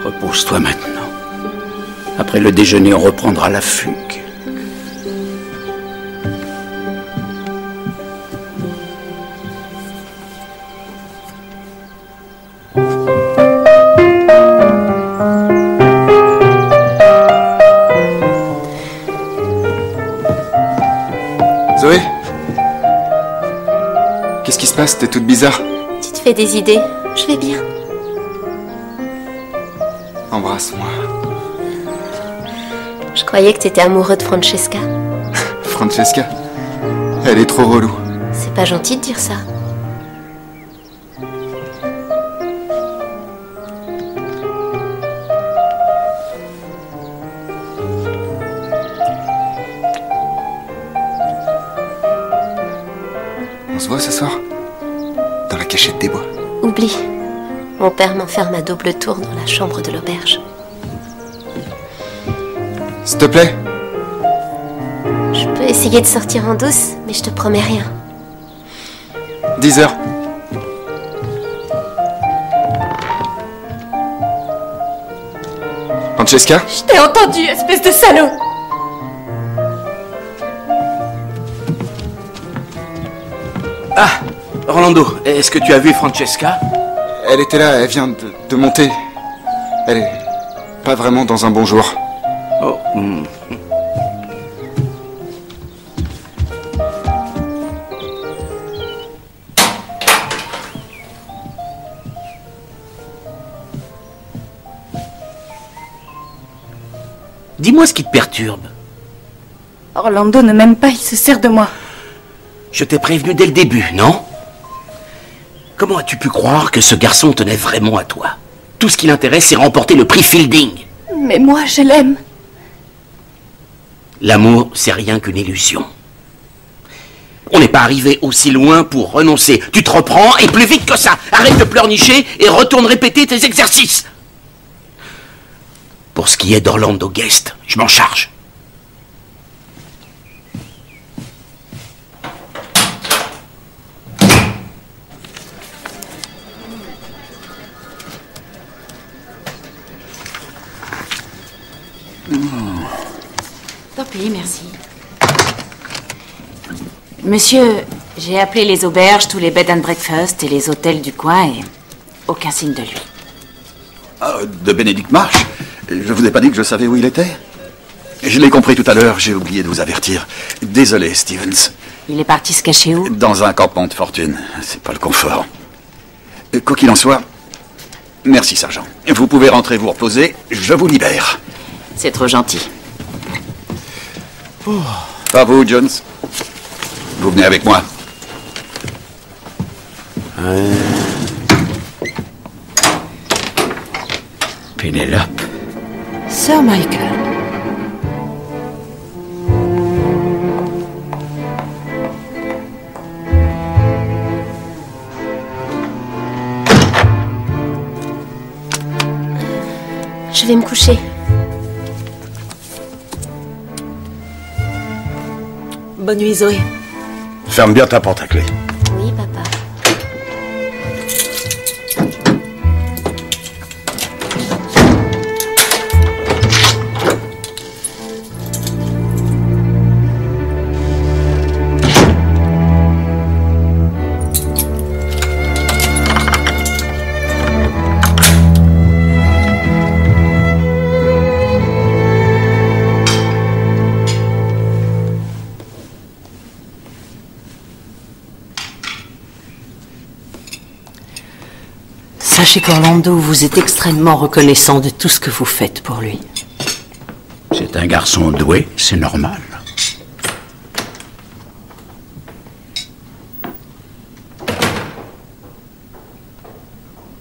Repose-toi maintenant. Après le déjeuner, on reprendra la fugue. Zoé? Qu'est-ce qui se passe? T'es toute bizarre. Tu te fais des idées. Je vais bien. Embrasse-moi. Je croyais que t'étais amoureux de Francesca. Francesca? Elle est trop relou. C'est pas gentil de dire ça. On se voit ce soir? Dans la cachette des bois. Oublie. Mon père m'enferme à double tour dans la chambre de l'auberge. S'il te plaît? Je peux essayer de sortir en douce, mais je te promets rien. 10 heures. Francesca? Je t'ai entendu, espèce de salaud! Ah, Rolando, est-ce que tu as vu Francesca? Elle était là, elle vient de monter. Elle est pas vraiment dans un bon jour. Oh. Dis-moi ce qui te perturbe. Orlando ne m'aime pas, il se sert de moi. Je t'ai prévenu dès le début, non? Comment as-tu pu croire que ce garçon tenait vraiment à toi? Tout ce qui l'intéresse, c'est remporter le prix Fielding. Mais moi, je l'aime. L'amour, c'est rien qu'une illusion. On n'est pas arrivé aussi loin pour renoncer. Tu te reprends et plus vite que ça. Arrête de pleurnicher et retourne répéter tes exercices. Pour ce qui est d'Orlando Guest, je m'en charge. Tant pis, merci. Monsieur, j'ai appelé les auberges, tous les bed and breakfast et les hôtels du coin et aucun signe de lui. De Bénédicte Marsh? Je vous ai pas dit que je savais où il était? Je l'ai compris tout à l'heure, j'ai oublié de vous avertir. Désolé, Stevens. Il est parti se cacher où? Dans un campement de fortune. C'est pas le confort. Quoi qu'il en soit, merci, sergent. Vous pouvez rentrer vous reposer, je vous libère. C'est trop gentil. Pas vous, Jones. Vous venez avec moi. Pénélope. Sir Michael. vais me coucher. Bonne nuit, Zoé. Ferme bien ta porte à clé. Oui, papa. Sachez qu'Orlando vous est extrêmement reconnaissant de tout ce que vous faites pour lui. C'est un garçon doué, c'est normal.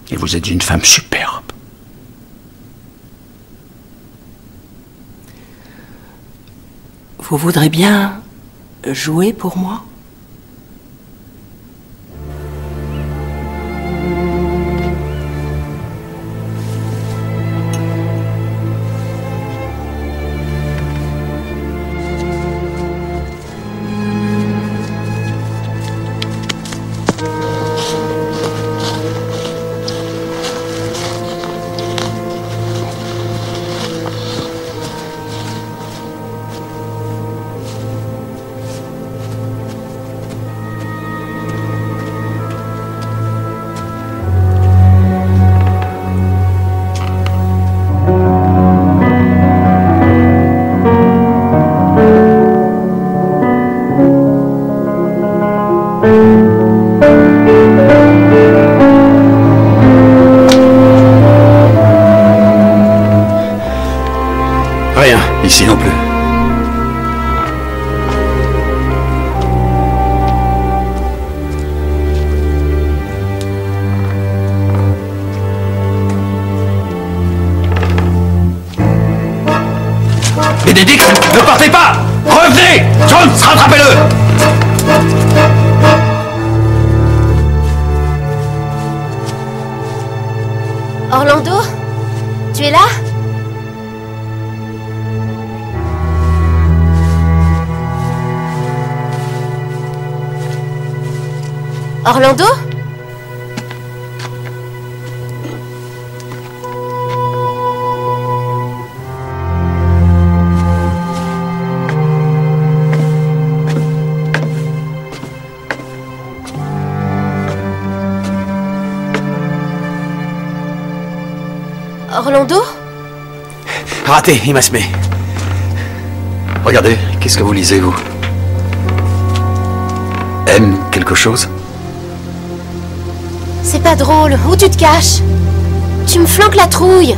Et vous êtes une femme superbe. Vous voudrez bien jouer pour moi ? Rien, ici non plus. Bénédicte, ne partez pas! Revenez! Jones, rattrapez-le! Orlando? Tu es là? Orlando? Orlando? Raté, il m'a semé. Regardez, qu'est-ce que vous lisez, vous? M quelque chose? C'est pas drôle. Où tu te caches? Tu me flanques la trouille.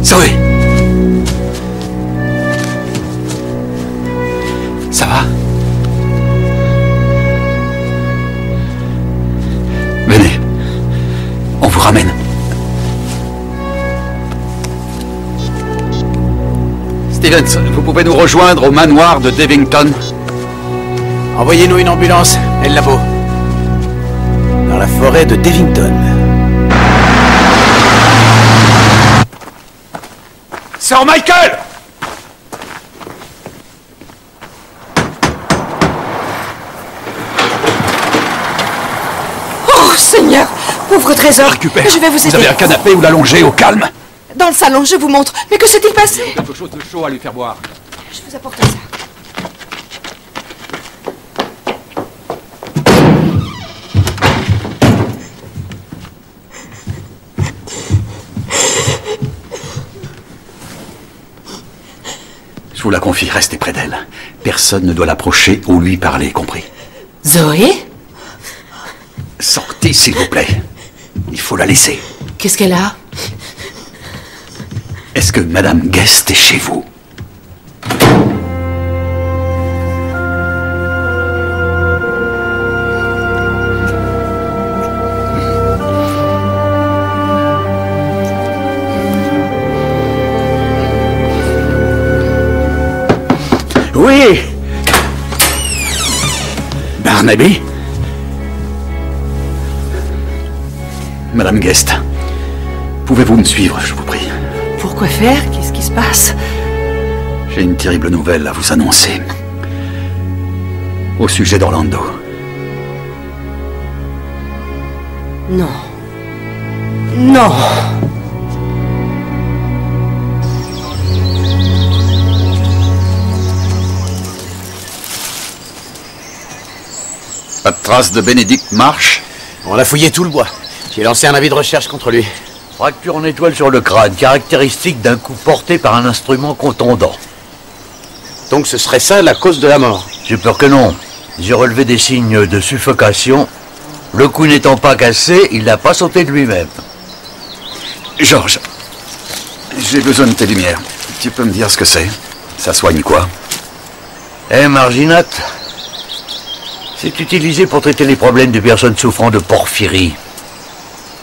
Zoé! Ça va? Venez. On vous ramène. Stevens, vous pouvez nous rejoindre au manoir de Devington? Envoyez-nous une ambulance, El Labo. Dans la forêt de Devington. Sir Michael! Oh, Seigneur! Pauvre trésor! Récupère. Je vais vous aider. Vous avez un canapé ou l'allonger au calme? Dans le salon, je vous montre. Mais que s'est-il passé? Quelque chose de chaud à lui faire boire. Je vous apporte ça. Je vous la confie, restez près d'elle. Personne ne doit l'approcher ou lui parler, compris? Zoé? Sortez, s'il vous plaît. Il faut la laisser. Qu'est-ce qu'elle a? Est-ce que Madame Guest est chez vous? Oui. Barnaby? Madame Guest, pouvez-vous me suivre, je vous prie? Pourquoi faire? Qu'est-ce qui se passe? J'ai une terrible nouvelle à vous annoncer. Au sujet d'Orlando. Non. Non. Pas de trace de Benedict Marsh? On a fouillé tout le bois. J'ai lancé un avis de recherche contre lui. Fracture en étoile sur le crâne, caractéristique d'un coup porté par un instrument contondant. Donc ce serait ça la cause de la mort? J'ai peur que non. J'ai relevé des signes de suffocation. Le coup n'étant pas cassé, il n'a pas sauté de lui-même. Georges, j'ai besoin de tes lumières. Tu peux me dire ce que c'est? Ça soigne quoi? Marginate. C'est utilisé pour traiter les problèmes de personnes souffrant de porphyrie.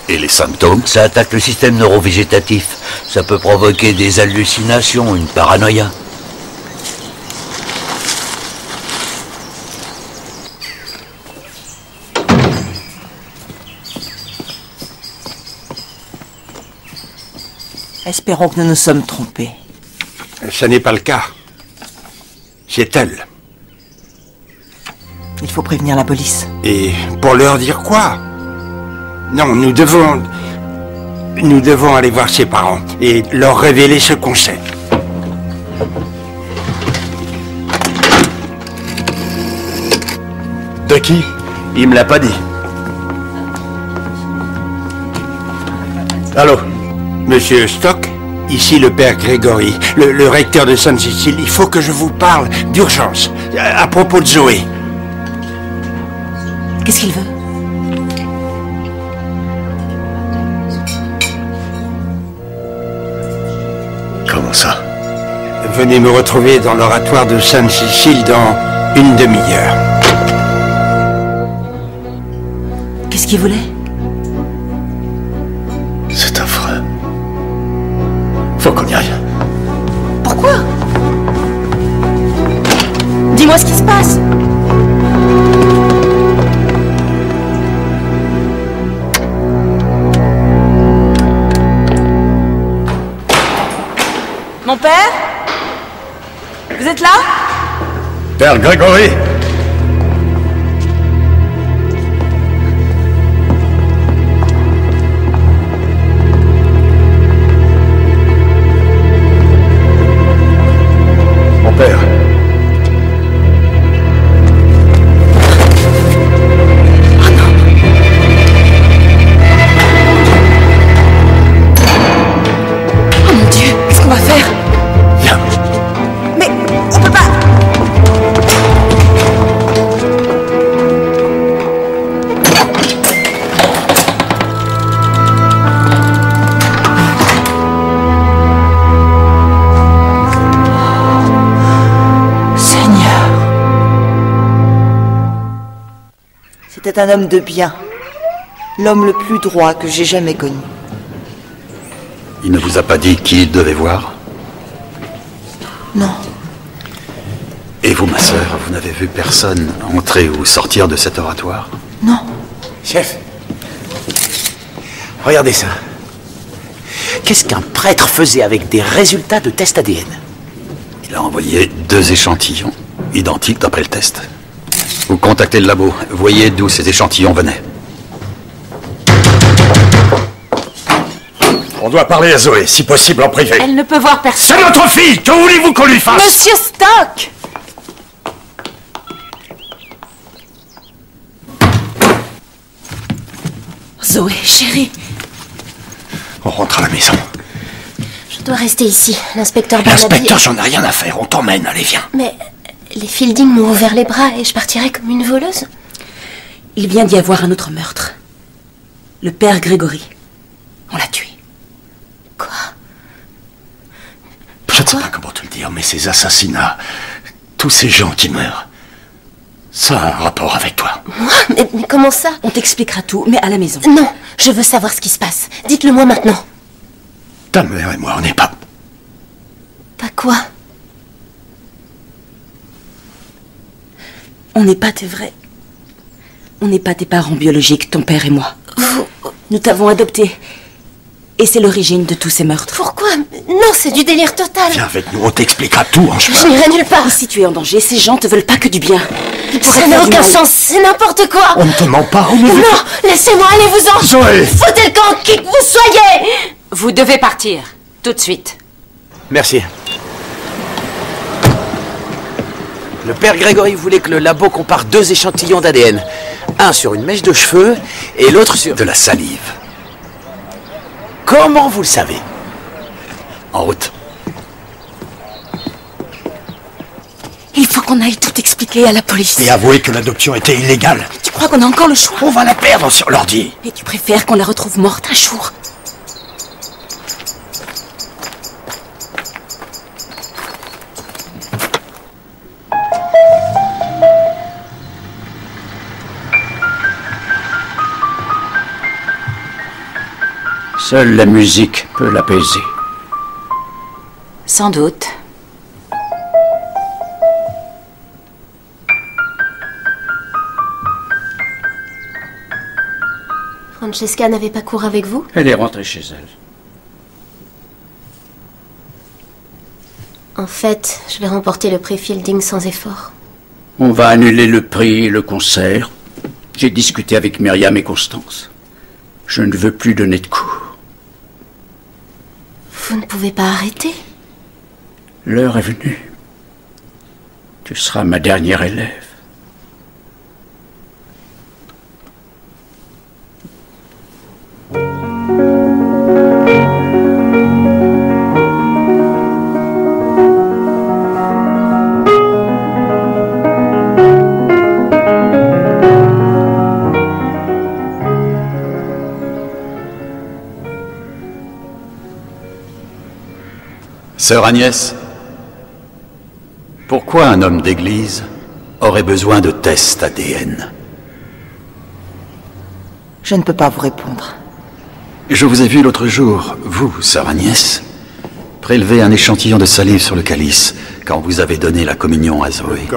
Et les symptômes? Ça attaque le système neurovégétatif. Ça peut provoquer des hallucinations, une paranoïa. Espérons que nous nous sommes trompés. Ce n'est pas le cas. C'est elle. Il faut prévenir la police. Et pour leur dire quoi? Non, nous devons aller voir ses parents et leur révéler ce qu'on sait. De qui? Il me l'a pas dit. Allô? Monsieur Stock, ici le père Grégory, le recteur de Sainte-Cécile. Il faut que je vous parle d'urgence à propos de Zoé. Qu'est-ce qu'il veut? Comment ça? Venez me retrouver dans l'oratoire de Sainte-Cécile dans une demi-heure. Qu'est-ce qu'il voulait? C'est affreux. Faut qu'on y aille. Pourquoi? Dis-moi ce qui se passe. Mon père? Vous êtes là? Père Grégory! Mon père. Oh mon Dieu, qu'est-ce qu'on va faire? Viens. Mais on peut pas. Seigneur. C'était un homme de bien. L'homme le plus droit que j'ai jamais connu. Il ne vous a pas dit qui il devait voir? Non. Et vous, ma sœur, vous n'avez vu personne entrer ou sortir de cet oratoire? Non. Chef, regardez ça. Qu'est-ce qu'un prêtre faisait avec des résultats de test ADN? Il a envoyé 2 échantillons, identiques d'après le test. Vous contactez le labo, voyez d'où ces échantillons venaient. On doit parler à Zoé, si possible en privé. Elle ne peut voir personne. C'est notre fille! Que voulez-vous qu'on lui fasse? Monsieur Stock! Zoé, chérie. On rentre à la maison. Je Je dois rester ici. L'inspecteur Barnaby... L'inspecteur, j'en ai rien à faire. On t'emmène, allez, viens. Mais les Fielding m'ont ouvert les bras et je partirai comme une voleuse. Il vient d'y avoir un autre meurtre. Le père Grégory. On l'a tué. Je ne sais pas comment te le dire, mais ces assassinats, tous ces gens qui meurent, ça a un rapport avec toi. Moi? Mais comment ça? On t'expliquera tout, mais à la maison. Non, je veux savoir ce qui se passe. Dites-le moi maintenant. Ta mère et moi, on n'est pas... Pas quoi? On n'est pas tes vrais... On n'est pas tes parents biologiques, ton père et moi. Nous t'avons adopté. Et c'est l'origine de tous ces meurtres. Pourquoi? Non, c'est du délire total. Viens avec nous, on t'expliquera tout en chemin. Je n'irai nulle part. Et si tu es en danger, ces gens te veulent pas que du bien. Ça n'a aucun sens, c'est n'importe quoi. On ne te ment pas, on Non, laissez-moi, allez-vous-en. Zoé! Foutez le camp, qui que vous soyez. Vous devez partir, tout de suite. Merci. Le père Grégory voulait que le labo compare 2 échantillons d'ADN. Un sur une mèche de cheveux et l'autre sur... De la salive. Comment vous le savez? En route. Il faut qu'on aille tout expliquer à la police. Et avouer que l'adoption était illégale. Tu crois qu'on a encore le choix? On va la perdre sur l'ordi. Et tu préfères qu'on la retrouve morte un jour? Seule la musique peut l'apaiser. Sans doute. Francesca n'avait pas cours avec vous? Elle est rentrée chez elle. En fait, je vais remporter le prix Fielding sans effort. On va annuler le prix et le concert. J'ai discuté avec Myriam et Constance. Je ne veux plus donner de cours. Vous ne pouvez pas arrêter? L'heure est venue. Tu seras ma dernière élève. Sœur Agnès, pourquoi un homme d'église aurait besoin de tests ADN? Je ne peux pas vous répondre. Je vous ai vu l'autre jour, vous, sœur Agnès, prélever un échantillon de salive sur le calice quand vous avez donné la communion à Zoé.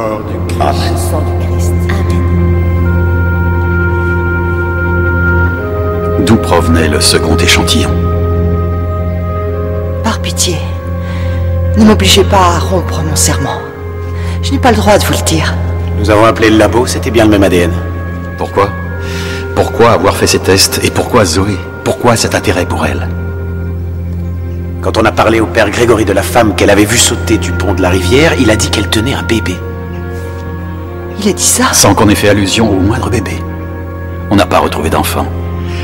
Amen. D'où provenait le second échantillon? Par pitié, ne m'obligez pas à rompre mon serment. Je n'ai pas le droit de vous le dire. Nous avons appelé le labo, c'était bien le même ADN. Pourquoi? Pourquoi avoir fait ces tests? Et pourquoi Zoé? Pourquoi cet intérêt pour elle? Quand on a parlé au père Grégory de la femme qu'elle avait vue sauter du pont de la rivière, il a dit qu'elle tenait un bébé. Il a dit ça? Sans qu'on ait fait allusion au moindre bébé. On n'a pas retrouvé d'enfant.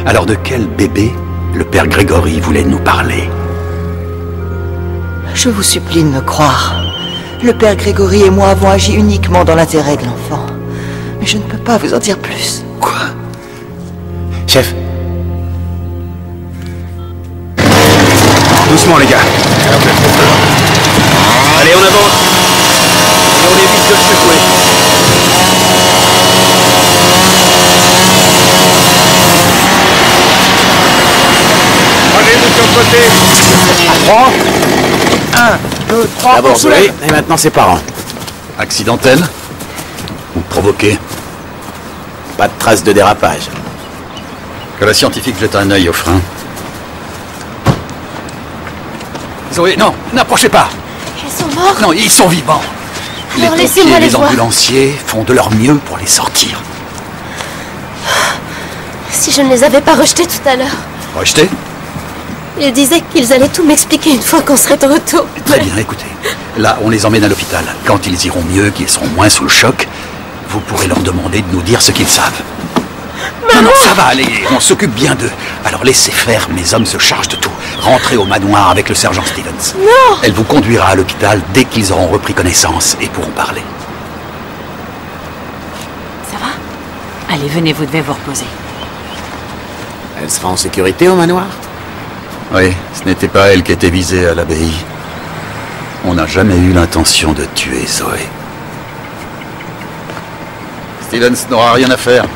Alors de quel bébé le père Grégory voulait nous parler? Je vous supplie de me croire. Le père Grégory et moi avons agi uniquement dans l'intérêt de l'enfant. Mais je ne peux pas vous en dire plus. Quoi? Chef. Doucement, les gars. Allez, on avance. Et on évite de le secouer. Allez, de ton côté. À 3. 1, 2, 3. D'abord Zoé, et maintenant ses parents. Accidentel ou provoqué? Pas de traces de dérapage. Que la scientifique jette un œil au frein. Zoé, non, n'approchez pas. Ils sont morts? Non, ils sont vivants. Alors les laissez-moi pompiers et les les voir. ambulanciers font de leur mieux pour les sortir. Si je ne les avais pas rejetés tout à l'heure. Rejetés? Ils disaient qu'ils allaient tout m'expliquer une fois qu'on serait de retour. Très bien, écoutez. Là, on les emmène à l'hôpital. Quand ils iront mieux, qu'ils seront moins sous le choc, vous pourrez leur demander de nous dire ce qu'ils savent. Non, non, ça va aller, on s'occupe bien d'eux. Alors laissez faire, mes hommes se chargent de tout. Rentrez au manoir avec le sergent Stevens. Non! Elle vous conduira à l'hôpital dès qu'ils auront repris connaissance et pourront parler. Ça va? Allez, venez, vous devez vous reposer. Elle sera en sécurité au manoir? Oui, ce n'était pas elle qui était visée à l'abbaye. On n'a jamais eu l'intention de tuer Zoé. Stevens n'aura rien à faire.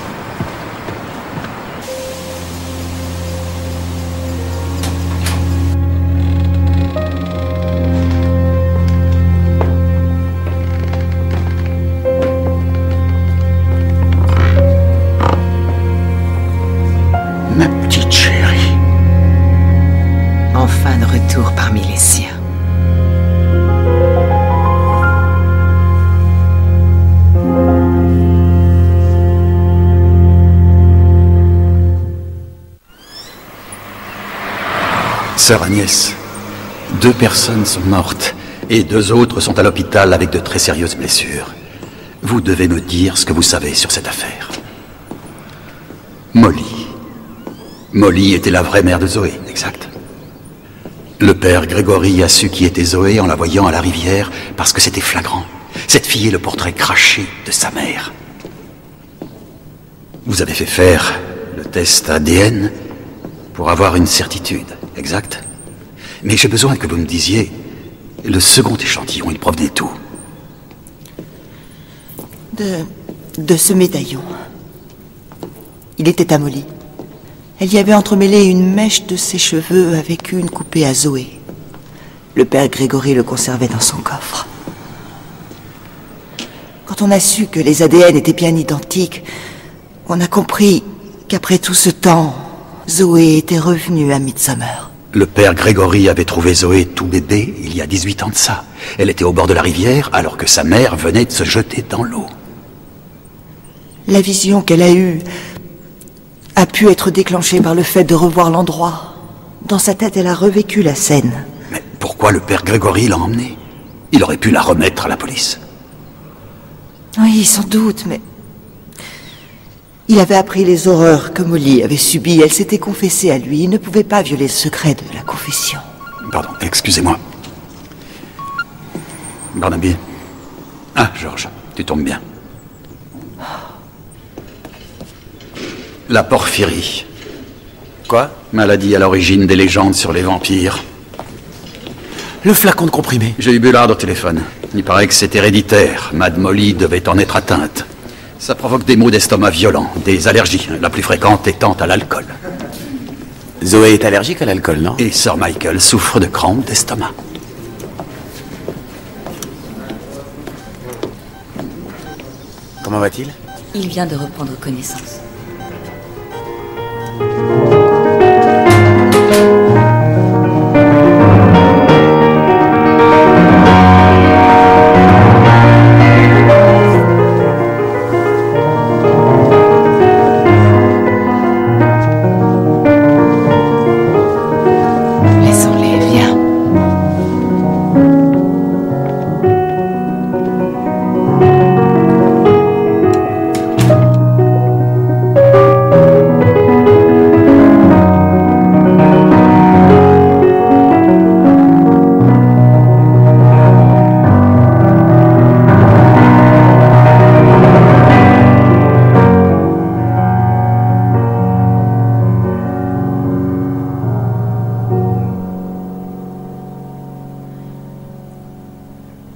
Ma petite chérie. Enfin de retour parmi les siens. Sœur Agnès, 2 personnes sont mortes et 2 autres sont à l'hôpital avec de très sérieuses blessures. Vous devez me dire ce que vous savez sur cette affaire. Molly. Molly était la vraie mère de Zoé, exact. Le père Grégory a su qui était Zoé en la voyant à la rivière parce que c'était flagrant. Cette fille est le portrait craché de sa mère. Vous avez fait faire le test ADN pour avoir une certitude, exact? Mais j'ai besoin que vous me disiez, le second échantillon, il provenait d'où? De ce médaillon. Il était à Molly. Elle y avait entremêlé une mèche de ses cheveux avec une coupée à Zoé. Le père Grégory le conservait dans son coffre. Quand on a su que les ADN étaient bien identiques, on a compris qu'après tout ce temps, Zoé était revenue à Midsomer. Le père Grégory avait trouvé Zoé tout bébé il y a 18 ans de ça. Elle était au bord de la rivière alors que sa mère venait de se jeter dans l'eau. La vision qu'elle a eue a pu être déclenchée par le fait de revoir l'endroit. Dans sa tête, elle a revécu la scène. Mais pourquoi le père Grégory l'a emmenée? Il aurait pu la remettre à la police. Oui, sans doute, mais... Il avait appris les horreurs que Molly avait subies. Elle s'était confessée à lui. Il ne pouvait pas violer le secret de la confession. Pardon, excusez-moi. Barnaby. Ah, Georges, tu tombes bien. La porphyrie. Quoi? Maladie à l'origine des légendes sur les vampires. Le flacon de comprimé. J'ai eu Bullard au téléphone. Il paraît que c'est héréditaire. Mad Molly devait en être atteinte. Ça provoque des maux d'estomac violents, des allergies, la plus fréquente étant à l'alcool. Zoé est allergique à l'alcool, non? Et Sir Michael souffre de crampes d'estomac. Comment va-t-il? Il vient de reprendre connaissance.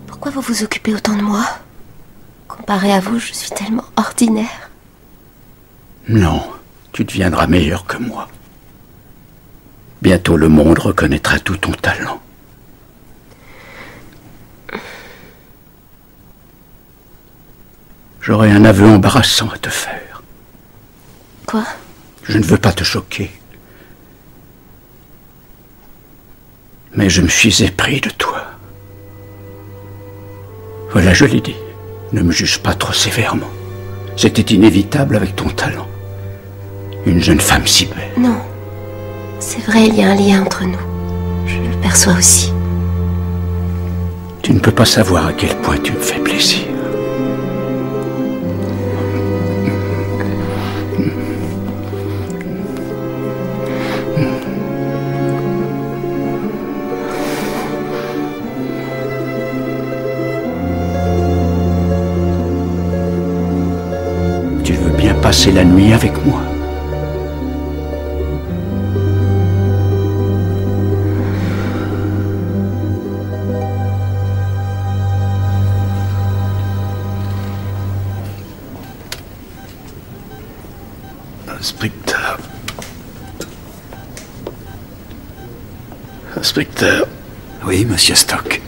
Pourquoi vous vous occupez autant de moi? Comparé à vous, je suis tellement ordinaire. Non, tu deviendras meilleur que moi. Bientôt le monde reconnaîtra tout ton talent. J'aurai un aveu embarrassant à te faire. Quoi? Je ne veux pas te choquer. Mais je me suis épris de toi. Voilà, je l'ai dit. Ne me juge pas trop sévèrement. C'était inévitable avec ton talent. Une jeune femme si belle. Non. C'est vrai, il y a un lien entre nous. Je le perçois aussi. Tu ne peux pas savoir à quel point tu me fais plaisir. passer la nuit avec moi. Inspecteur. Inspecteur. Oui, monsieur Stock.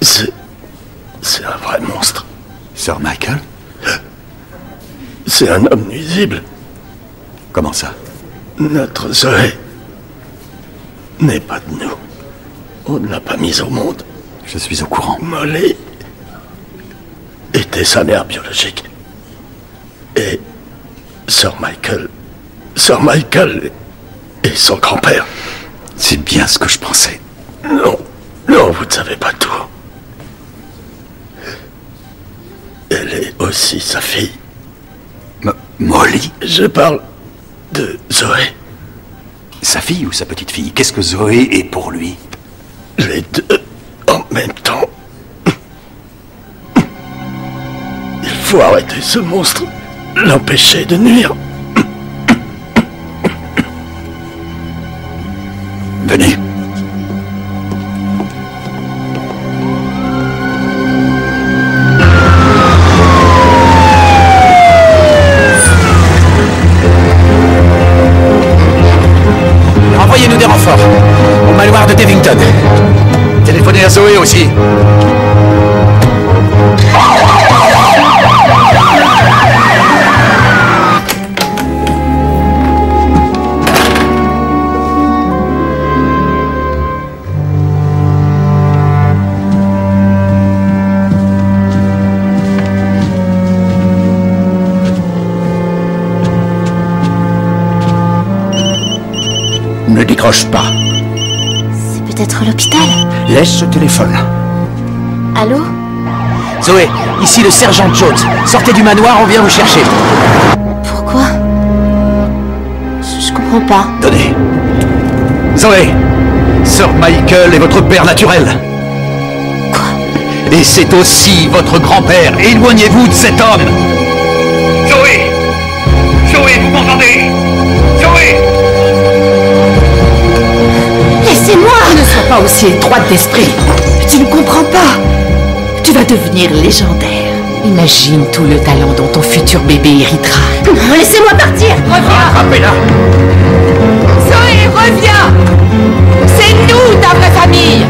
C'est un vrai monstre. Sir Michael? C'est un homme nuisible. Comment ça? Notre Zoé n'est pas de nous. On ne l'a pas mise au monde. Je suis au courant. Molly était sa mère biologique. Et Sir Michael est son grand-père. C'est bien ce que je pensais. Non, vous ne savez pas tout. Elle est aussi sa fille. Molly? Je parle de Zoé. Sa fille ou sa petite fille? Qu'est-ce que Zoé est pour lui? Les deux en même temps. Il faut arrêter ce monstre, l'empêcher de nuire. Venez. Envoyez-nous des renforts au manoir de Devington. Téléphonez à Zoé aussi. Ne décroche pas. C'est peut-être l'hôpital. Laisse ce téléphone. Allô? Zoé, ici le sergent Jones. Sortez du manoir, on vient vous chercher. Pourquoi? Je comprends pas. Donnez. Zoé, Sir Michael est votre père naturel. Quoi? Et c'est aussi votre grand-père. Éloignez-vous de cet homme. Zoé! Zoé, vous m'entendez? Zoé! Laissez-moi! Ne sois pas aussi étroite d'esprit. Tu ne comprends pas. Tu vas devenir légendaire. Imagine tout le talent dont ton futur bébé héritera. Non, laissez-moi partir! Reviens! Rattrapez-la! Zoé, reviens! C'est nous, ta vraie famille!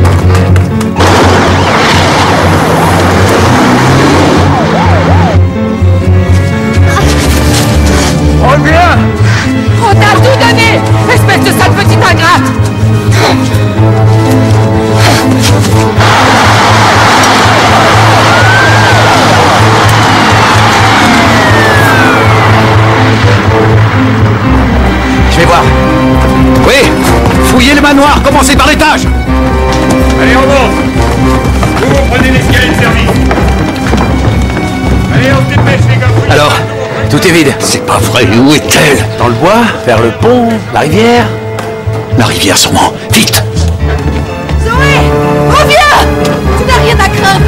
Reviens! On t'a tout donné, espèce de sale petite ingrate! Je vais voir. Oui, fouillez le manoir, commencez par l'étage. Allez, on monte! Vous prenez l'escalier de service. Allez, on se dépêche, les gars. Alors, tout est vide. C'est pas vrai, où est-elle? Dans le bois, vers le pont, la rivière. La rivière sûrement. Vite! Zoé! Reviens! Tu n'as rien à craindre!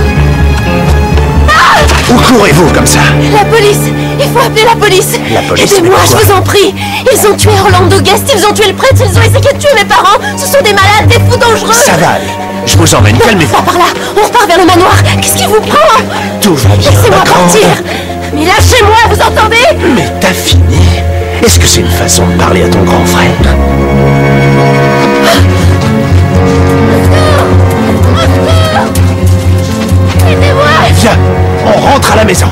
Ah! Où courez-vous comme ça? La police! Il faut appeler la police! La police, aidez-moi, mais je pourquoi? vous en prie! Ils ont tué Orlando Guest, ils ont tué le prêtre, ils ont essayé de tuer mes parents! Ce sont des malades, des fous dangereux! Ça va aller. Je vous emmène, calmez-vous. Pas par là! On repart vers le manoir! Qu'est-ce qui vous prend? Tout va bien. Laissez-moi ma grande. partir! Mais lâchez-moi, vous entendez? Mais t'as fini. Est-ce que c'est une façon de parler à ton grand frère? Aidez-moi! Viens, on rentre à la maison.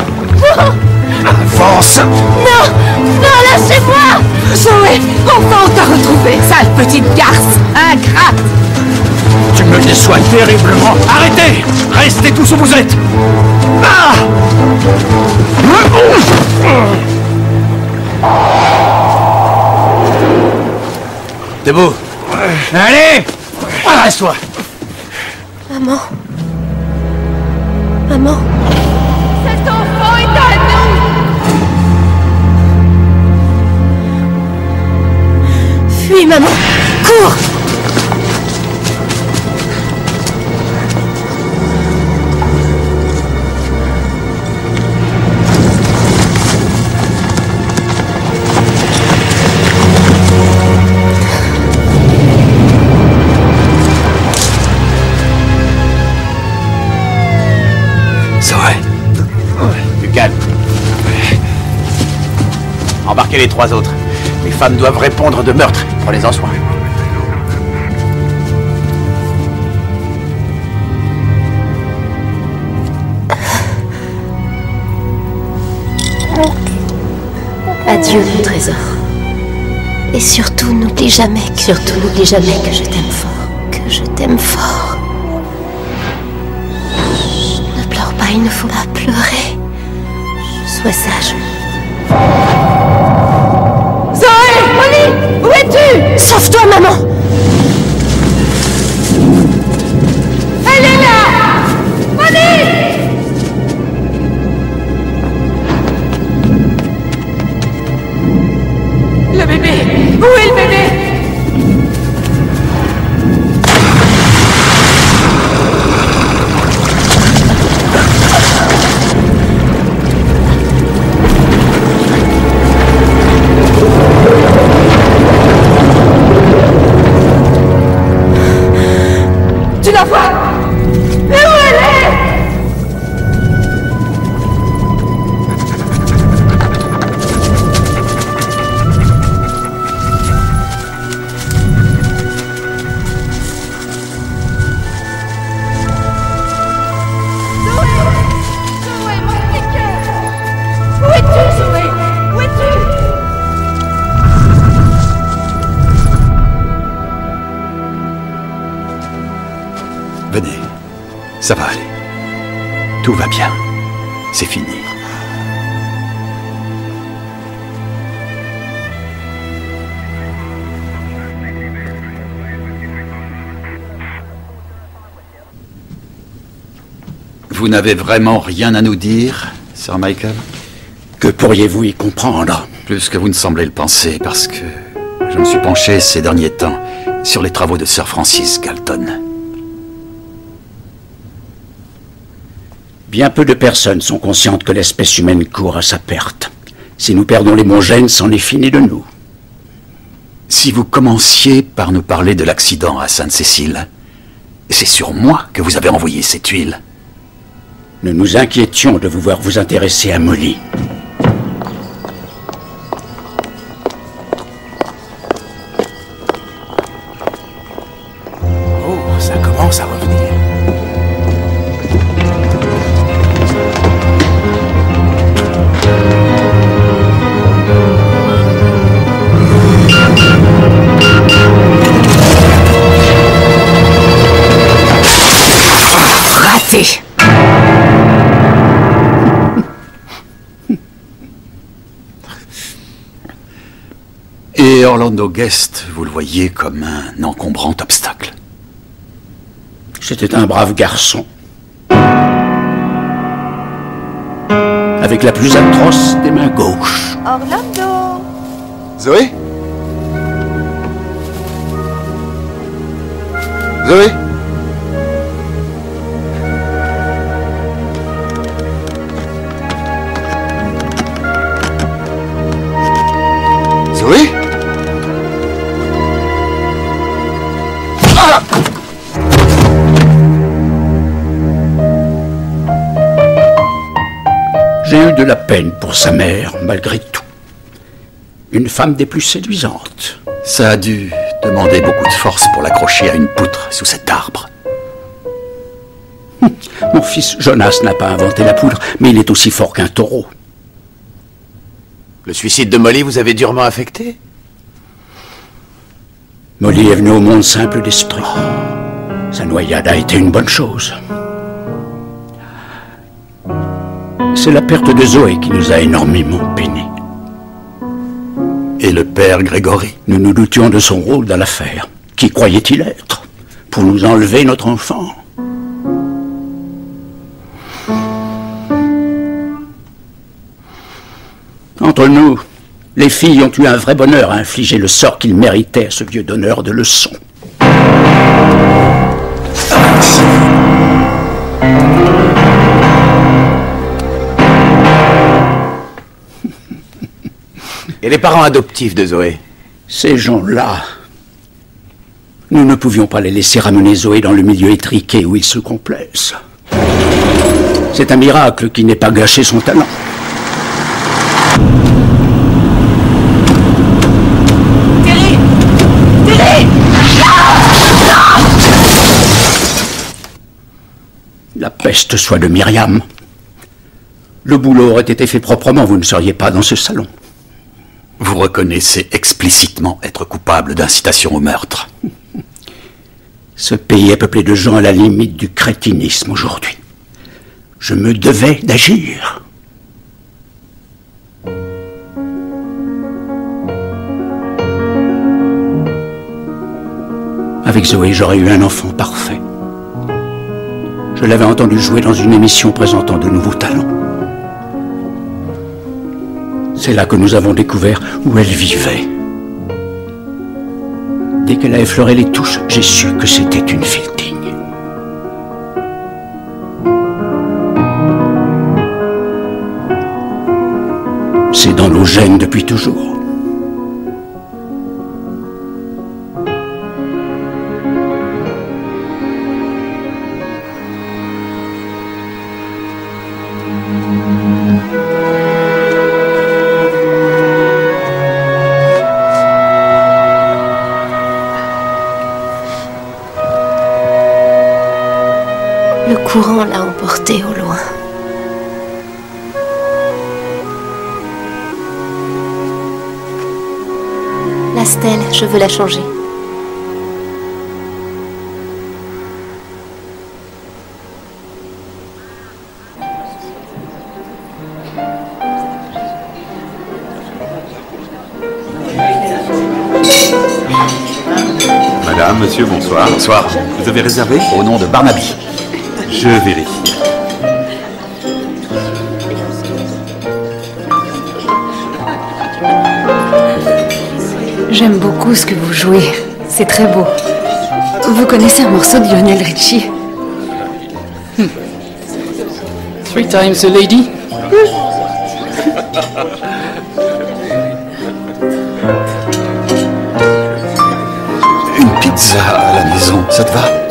Avance. Non! Non, lâchez-moi! Zoé, enfin on t'a retrouvé, sale petite garce, ingrate! Tu me déçois terriblement. Arrêtez! Restez tous où vous êtes. Ah! Debout. Allez! Arrête-toi. Maman. Maman. Cet enfant est à nous! Fuis, maman! Cours! 3 autres. Les femmes doivent répondre de meurtre. Prenez-en soin. Adieu, mon trésor. Et surtout, n'oublie jamais que... Surtout, n'oublie jamais que je t'aime fort. Que je t'aime fort. Chut, ne pleure pas, il ne faut pas pleurer. Sois sage. Zoé! Molly! Où es-tu? Sauve-toi, maman! Elle est là! Molly! Le bébé! Où est le bébé? Tu la vois? Mais où elle est? Venez, ça va aller. Tout va bien. C'est fini. Vous n'avez vraiment rien à nous dire, Sir Michael? Que pourriez-vous y comprendre? Plus que vous ne semblez le penser, parce que je me suis penché ces derniers temps sur les travaux de Sir Francis Galton. Bien peu de personnes sont conscientes que l'espèce humaine court à sa perte. Si nous perdons les bons gènes, c'en est fini de nous. Si vous commenciez par nous parler de l'accident à Sainte-Cécile, c'est sur moi que vous avez envoyé cette huile. Nous nous inquiétions de vous voir vous intéresser à Molly. Oh, ça commence à revenir. Raté! Et Orlando Guest, vous le voyez comme un encombrant obstacle. C'était un brave garçon. Avec la plus atroce des mains gauches. Orlando! Zoé? Zoé? Zoé? Ah! J'ai eu de la peine pour sa mère, malgré tout. Une femme des plus séduisantes. Ça a dû demander beaucoup de force pour l'accrocher à une poutre sous cet arbre. Mon fils Jonas n'a pas inventé la poudre, mais il est aussi fort qu'un taureau. Le suicide de Molly vous avait durement affecté? Molly est venue au monde simple d'esprit. Sa noyade a été une bonne chose. C'est la perte de Zoé qui nous a énormément peinés. Et le père Grégory? Nous nous doutions de son rôle dans l'affaire. Qui croyait-il être? Pour nous enlever notre enfant? Entre nous, les filles ont eu un vrai bonheur à infliger le sort qu'ils méritaient à ce vieux donneur de leçons. Et les parents adoptifs de Zoé? Ces gens-là, nous ne pouvions pas les laisser ramener Zoé dans le milieu étriqué où ils se complaisent. C'est un miracle qui n'ait pas gâché son talent. La peste soit de Myriam. Le boulot aurait été fait proprement, vous ne seriez pas dans ce salon. Vous reconnaissez explicitement être coupable d'incitation au meurtre. Ce pays est peuplé de gens à la limite du crétinisme aujourd'hui. Je me devais d'agir. Avec Zoé, j'aurais eu un enfant parfait. Je l'avais entendu jouer dans une émission présentant de nouveaux talents. C'est là que nous avons découvert où elle vivait. Dès qu'elle a effleuré les touches, j'ai su que c'était une fille digne. C'est dans nos gènes depuis toujours. Le courant l'a emporté au loin. La stèle, je veux la changer. Madame, monsieur, bonsoir. Bonsoir. Vous avez réservé? Au nom de Barnaby. Je vérifie. J'aime beaucoup ce que vous jouez. C'est très beau. Vous connaissez un morceau de Lionel Richie? Three times a lady. Une pizza à la maison, ça te va?